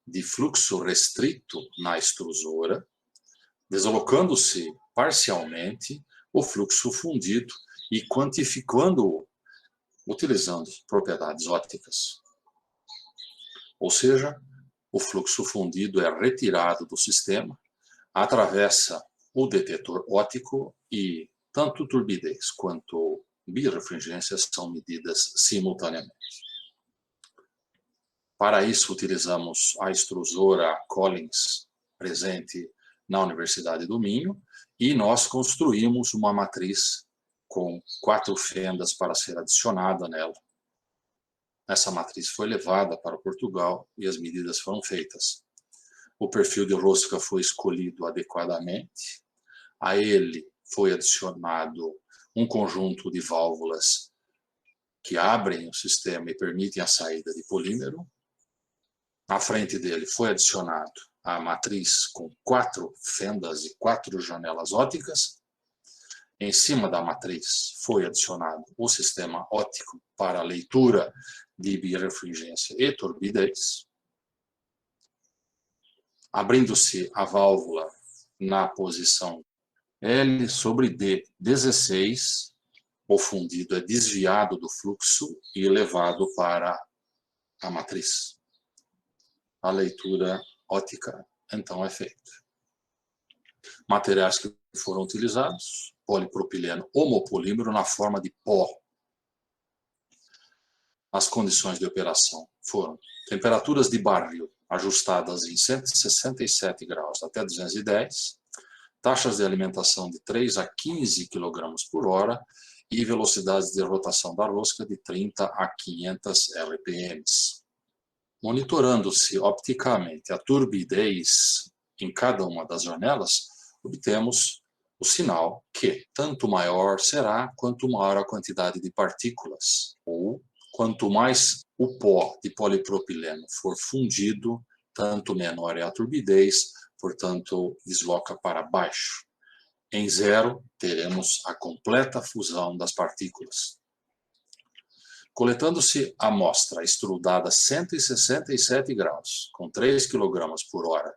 de fluxo restrito na extrusora, deslocando-se parcialmente o fluxo fundido e quantificando-o utilizando propriedades ópticas. Ou seja, o fluxo fundido é retirado do sistema, atravessa o detetor óptico e tanto turbidez quanto birrefringência são medidas simultaneamente. Para isso, utilizamos a extrusora Collins, presente na Universidade do Minho, e nós construímos uma matriz com 4 fendas para ser adicionada nela. Essa matriz foi levada para Portugal e as medidas foram feitas. O perfil de rosca foi escolhido adequadamente, a ele foi adicionado um conjunto de válvulas que abrem o sistema e permitem a saída de polímero. Na frente dele foi adicionado a matriz com 4 fendas e 4 janelas ópticas. Em cima da matriz foi adicionado o sistema óptico para a leitura de birrefringência e turbidez. Abrindo-se a válvula na posição L sobre D16, o fundido é desviado do fluxo e levado para a matriz. A leitura óptica, então, é feita. Materiais que foram utilizados: polipropileno homopolímero na forma de pó. As condições de operação foram temperaturas de barril ajustadas em 167 graus até 210, taxas de alimentação de 3 a 15 kg por hora e velocidades de rotação da rosca de 30 a 500 RPM. Monitorando-se opticamente a turbidez em cada uma das janelas, obtemos o sinal que tanto maior será quanto maior a quantidade de partículas, ou quanto mais o pó de polipropileno for fundido, tanto menor é a turbidez, portanto, desloca para baixo. Em 0, teremos a completa fusão das partículas. Coletando-se a amostra extrudada a 167 graus, com 3 kg por hora,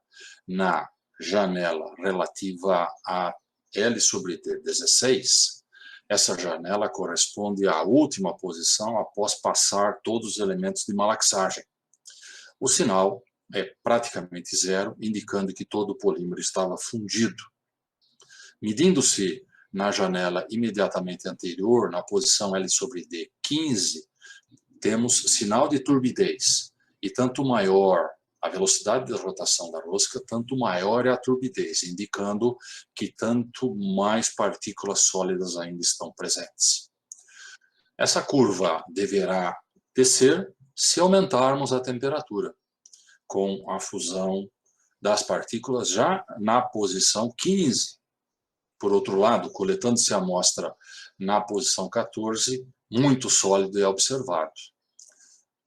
na janela relativa a L sobre D16, essa janela corresponde à última posição após passar todos os elementos de malaxagem. O sinal é praticamente 0, indicando que todo o polímero estava fundido. Medindo-se na janela imediatamente anterior, na posição L sobre D15, temos sinal de turbidez. E tanto maior a velocidade de rotação da rosca, tanto maior é a turbidez, indicando que tanto mais partículas sólidas ainda estão presentes. Essa curva deverá descer se aumentarmos a temperatura, com a fusão das partículas já na posição 15. Por outro lado, coletando-se a amostra na posição 14, muito sólido é observado.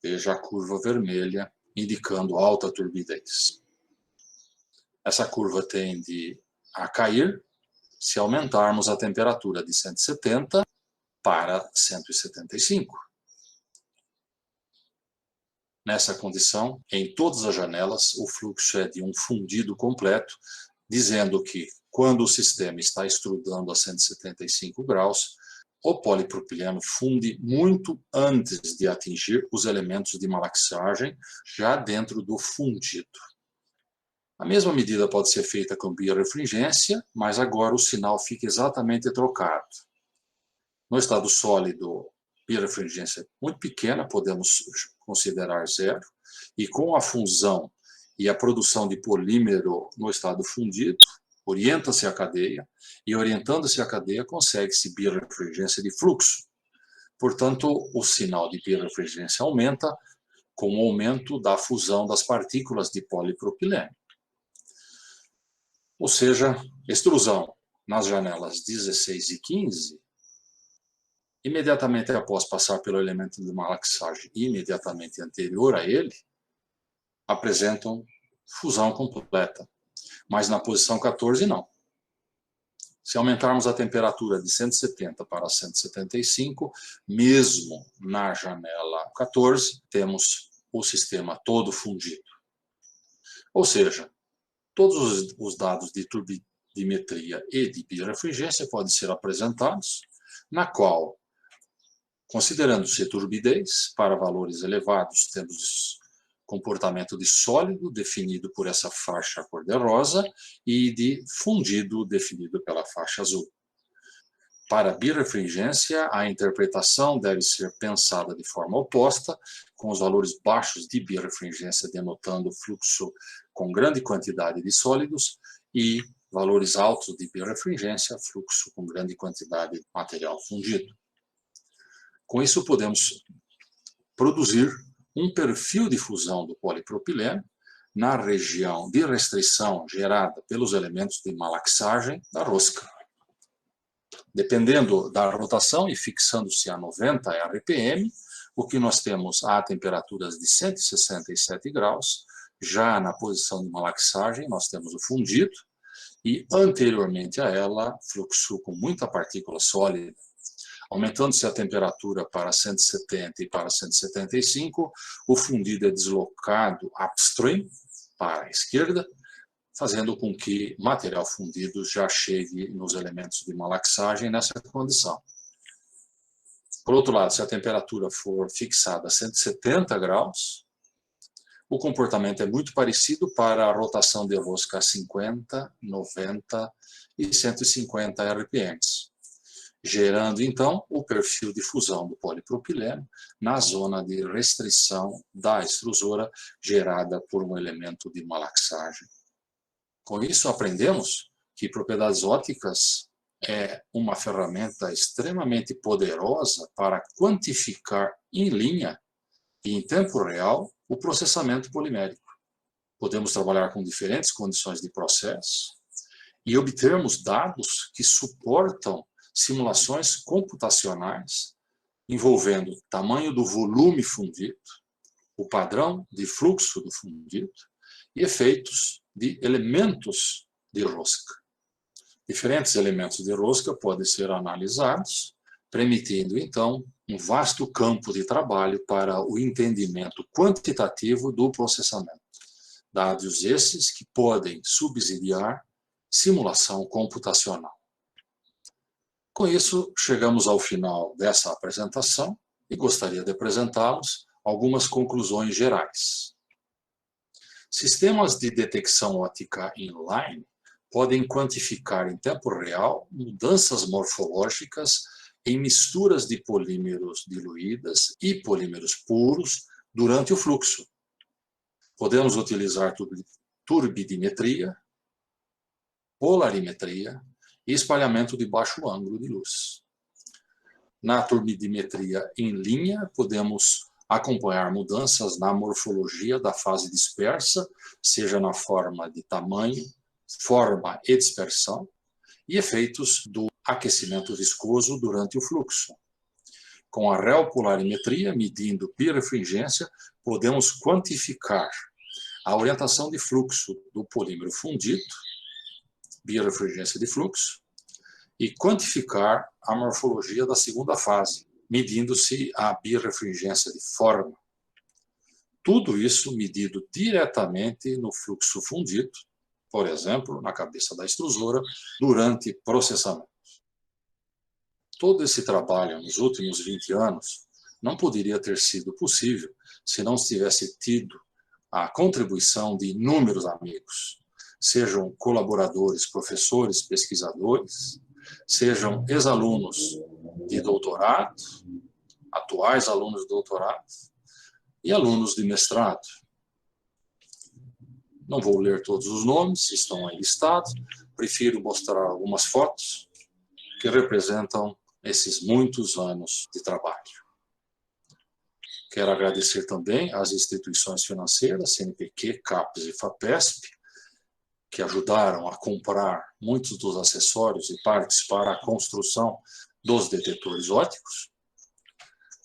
Veja a curva vermelha, indicando alta turbidez. Essa curva tende a cair se aumentarmos a temperatura de 170 para 175. Nessa condição, em todas as janelas, o fluxo é de um fundido completo, dizendo que, quando o sistema está extrudando a 175 graus, o polipropileno funde muito antes de atingir os elementos de malaxagem, já dentro do fundido. A mesma medida pode ser feita com birrefringência, mas agora o sinal fica exatamente trocado. No estado sólido, birrefringência muito pequena, podemos considerar 0, e com a fusão e a produção de polímero no estado fundido, orienta-se a cadeia, e orientando-se a cadeia, consegue-se birrefringência de fluxo. Portanto, o sinal de birrefringência aumenta com o aumento da fusão das partículas de polipropileno. Ou seja, extrusão nas janelas 16 e 15, imediatamente após passar pelo elemento de malaxagem e imediatamente anterior a ele, apresentam fusão completa. Mas na posição 14, não. Se aumentarmos a temperatura de 170 para 175, mesmo na janela 14, temos o sistema todo fundido. Ou seja, todos os dados de turbidimetria e de birrefringência podem ser apresentados, na qual, considerando-se turbidez, para valores elevados, temos comportamento de sólido, definido por essa faixa cor-de-rosa, e de fundido, definido pela faixa azul. Para birrefringência, a interpretação deve ser pensada de forma oposta, com os valores baixos de birrefringência denotando fluxo com grande quantidade de sólidos e valores altos de birrefringência, fluxo com grande quantidade de material fundido. Com isso, podemos produzir um perfil de fusão do polipropileno na região de restrição gerada pelos elementos de malaxagem da rosca. Dependendo da rotação e fixando-se a 90 RPM, o que nós temos a temperaturas de 167 graus, já na posição de malaxagem nós temos o fundido, e anteriormente a ela, fluxo com muita partícula sólida. Aumentando-se a temperatura para 170 e para 175, o fundido é deslocado upstream, para a esquerda, fazendo com que material fundido já chegue nos elementos de malaxagem nessa condição. Por outro lado, se a temperatura for fixada a 170 graus, o comportamento é muito parecido para a rotação de rosca a 50, 90 e 150 RPM. Gerando, então, o perfil de fusão do polipropileno na zona de restrição da extrusora gerada por um elemento de malaxagem. Com isso, aprendemos que propriedades ópticas é uma ferramenta extremamente poderosa para quantificar em linha e em tempo real o processamento polimérico. Podemos trabalhar com diferentes condições de processo e obtermos dados que suportam simulações computacionais envolvendo o tamanho do volume fundido, o padrão de fluxo do fundido e efeitos de elementos de rosca. Diferentes elementos de rosca podem ser analisados, permitindo, então, um vasto campo de trabalho para o entendimento quantitativo do processamento. Dados esses que podem subsidiar simulação computacional. Com isso, chegamos ao final dessa apresentação e gostaria de apresentá-los algumas conclusões gerais. Sistemas de detecção óptica inline podem quantificar em tempo real mudanças morfológicas em misturas de polímeros diluídas e polímeros puros durante o fluxo. Podemos utilizar turbidimetria, polarimetria e espalhamento de baixo ângulo de luz. Na turbidimetria em linha, podemos acompanhar mudanças na morfologia da fase dispersa, seja na forma de tamanho, forma e dispersão, e efeitos do aquecimento viscoso durante o fluxo. Com a reopolarimetria, medindo birrefringência, podemos quantificar a orientação de fluxo do polímero fundido, birrefringência de fluxo, e quantificar a morfologia da segunda fase, medindo-se a birrefringência de forma. Tudo isso medido diretamente no fluxo fundido, por exemplo, na cabeça da extrusora, durante processamento. Todo esse trabalho nos últimos 20 anos não poderia ter sido possível se não se tivesse tido a contribuição de inúmeros amigos, sejam colaboradores, professores, pesquisadores, sejam ex-alunos de doutorado, atuais alunos de doutorado e alunos de mestrado. Não vou ler todos os nomes, estão aí listados, prefiro mostrar algumas fotos que representam esses muitos anos de trabalho. Quero agradecer também às instituições financeiras, CNPq, CAPES e FAPESP, que ajudaram a comprar muitos dos acessórios e partes para a construção dos detetores ópticos,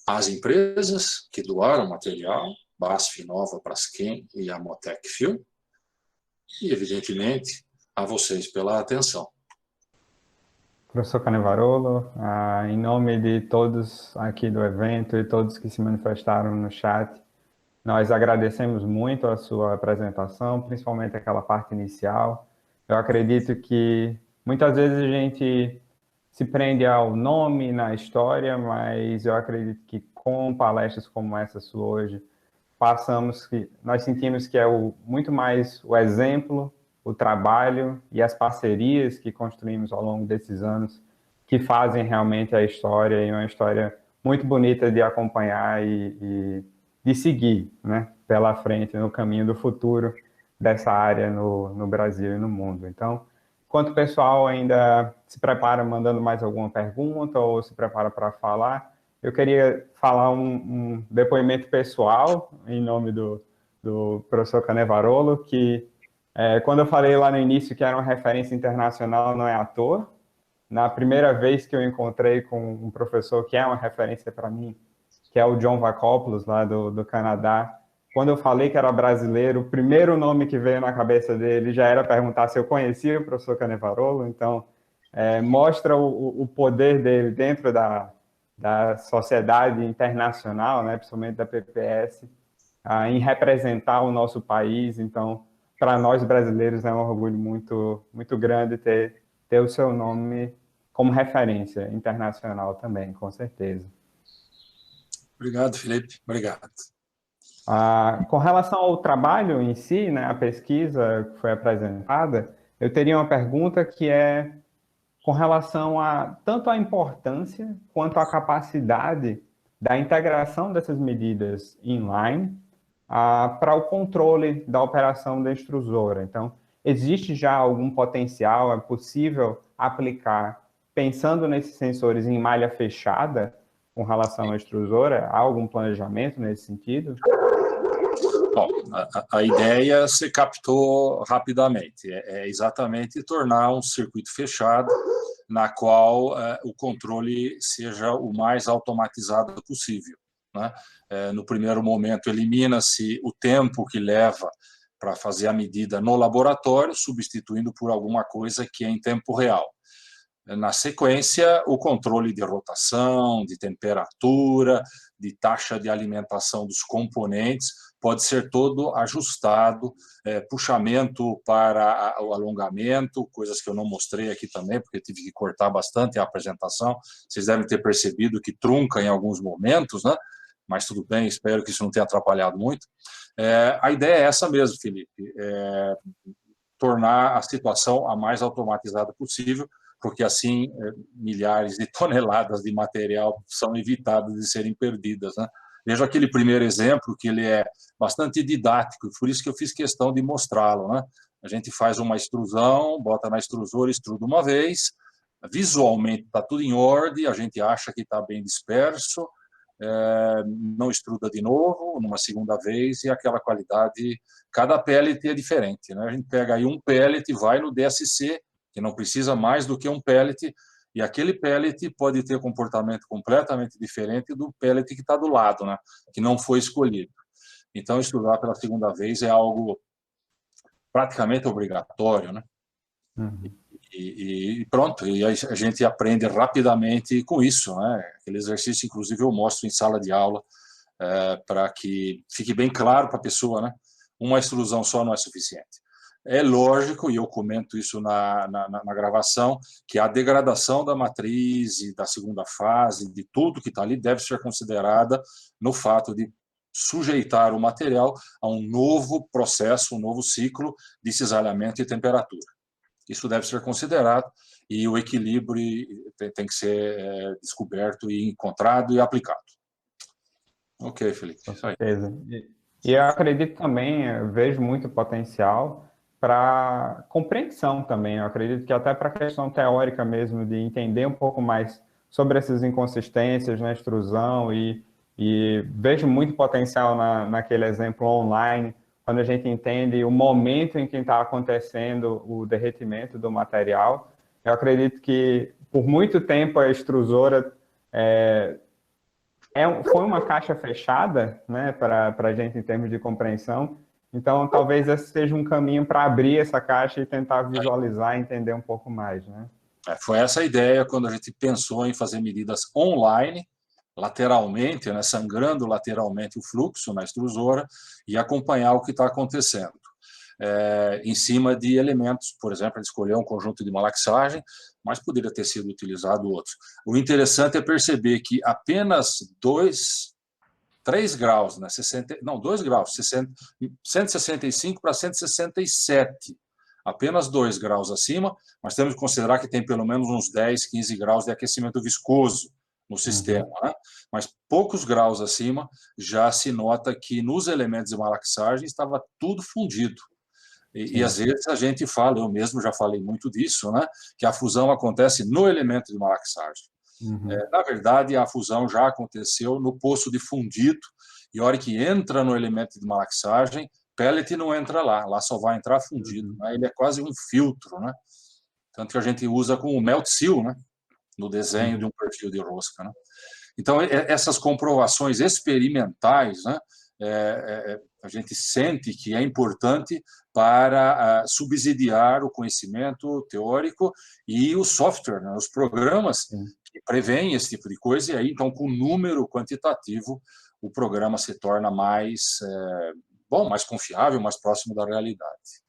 as empresas que doaram material, BASF, Nova, Braskem e a Motec Film, e, evidentemente, a vocês pela atenção. Professor Canevarolo, em nome de todos aqui do evento e todos que se manifestaram no chat, nós agradecemos muito a sua apresentação, principalmente aquela parte inicial. Eu acredito que muitas vezes a gente se prende ao nome na história, mas eu acredito que com palestras como essa sua hoje, nós sentimos que é muito mais o exemplo, o trabalho e as parcerias que construímos ao longo desses anos que fazem realmente a história, e uma história muito bonita de acompanhar e de seguir, né, pela frente, no caminho do futuro dessa área no Brasil e no mundo. Então, enquanto o pessoal ainda se prepara mandando mais alguma pergunta ou se prepara para falar, eu queria falar um depoimento pessoal em nome do professor Canevarolo, que quando eu falei lá no início que era uma referência internacional, não é à toa. Na primeira vez que eu encontrei com um professor que é uma referência para mim, que é o John Vakopoulos, lá do Canadá, quando eu falei que era brasileiro, o primeiro nome que veio na cabeça dele já era perguntar se eu conhecia o professor Canevarolo. Então, mostra o poder dele dentro da sociedade internacional, né, principalmente da PPS, em representar o nosso país. Então, para nós brasileiros é um orgulho muito, muito grande ter o seu nome como referência internacional também, com certeza. Obrigado, Felipe. Obrigado. Com relação ao trabalho em si, né, a pesquisa que foi apresentada, eu teria uma pergunta que é com relação tanto à importância quanto à capacidade da integração dessas medidas inline para o controle da operação da extrusora. Então, existe já algum potencial, é possível aplicar, pensando nesses sensores em malha fechada, com relação à extrusora? Há algum planejamento nesse sentido? Bom, a ideia se captou rapidamente, é exatamente tornar um circuito fechado na qual o controle seja o mais automatizado possível, né? No primeiro momento, elimina-se o tempo que leva para fazer a medida no laboratório, substituindo por alguma coisa que é em tempo real. Na sequência, o controle de rotação, de temperatura, de taxa de alimentação dos componentes pode ser todo ajustado, puxamento para o alongamento, coisas que eu não mostrei aqui também, porque tive que cortar bastante a apresentação. Vocês devem ter percebido que trunca em alguns momentos, né? Mas tudo bem, espero que isso não tenha atrapalhado muito. A ideia é essa mesmo, Felipe, tornar a situação a mais automatizada possível, porque assim milhares de toneladas de material são evitadas de serem perdidas, né? Veja aquele primeiro exemplo, que ele é bastante didático, por isso que eu fiz questão de mostrá-lo, né? A gente faz uma extrusão, bota na extrusora, extruda uma vez, visualmente está tudo em ordem, a gente acha que está bem disperso, não extruda de novo, numa segunda vez, e aquela qualidade, cada pellet é diferente, né? A gente pega aí um pellet, vai no DSC, que não precisa mais do que um pellet, e aquele pellet pode ter comportamento completamente diferente do pellet que está do lado, né? Que não foi escolhido. Então, estudar pela segunda vez é algo praticamente obrigatório, né? E pronto, e a gente aprende rapidamente com isso, né? Aquele exercício, inclusive, eu mostro em sala de aula, para que fique bem claro para a pessoa, né? Uma extrusão só não é suficiente. É lógico, e eu comento isso na gravação, que a degradação da matriz e da segunda fase, de tudo que está ali, deve ser considerada no fato de sujeitar o material a um novo processo, um novo ciclo de cisalhamento e temperatura. Isso deve ser considerado e o equilíbrio tem que ser descoberto e encontrado e aplicado. Ok, Felipe. Com certeza. E eu acredito também, eu vejo muito potencial para compreensão também. Eu acredito que até para a questão teórica mesmo, de entender um pouco mais sobre essas inconsistências na extrusão e vejo muito potencial naquele exemplo online, quando a gente entende o momento em que está acontecendo o derretimento do material. Eu acredito que, por muito tempo, a extrusora foi uma caixa fechada, né, para a gente em termos de compreensão. Então, talvez esse seja um caminho para abrir essa caixa e tentar visualizar e entender um pouco mais, né? Foi essa a ideia quando a gente pensou em fazer medidas online, lateralmente, né, sangrando lateralmente o fluxo na extrusora e acompanhar o que está acontecendo. Em cima de elementos, por exemplo, ele escolheu um conjunto de malaxagem, mas poderia ter sido utilizado outros. O interessante é perceber que apenas 3 graus, né, 2 graus, 165 para 167, apenas 2 graus acima, mas temos que considerar que tem pelo menos uns 10, 15 graus de aquecimento viscoso no sistema, né? Mas poucos graus acima já se nota que nos elementos de malaxagem estava tudo fundido. E às vezes a gente fala, eu mesmo já falei muito disso, né, que a fusão acontece no elemento de malaxagem. Na verdade, a fusão já aconteceu no poço de fundido, e a hora que entra no elemento de malaxagem, pellet não entra lá só vai entrar fundido, né? Ele é quase um filtro, né? Tanto que a gente usa como melt seal, né, no desenho de um perfil de rosca, né? Então, essas comprovações experimentais, né, a gente sente que é importante para subsidiar o conhecimento teórico e o software, né, os programas que prevêem esse tipo de coisa, e aí, então, com número quantitativo, o programa se torna mais, mais confiável, mais próximo da realidade.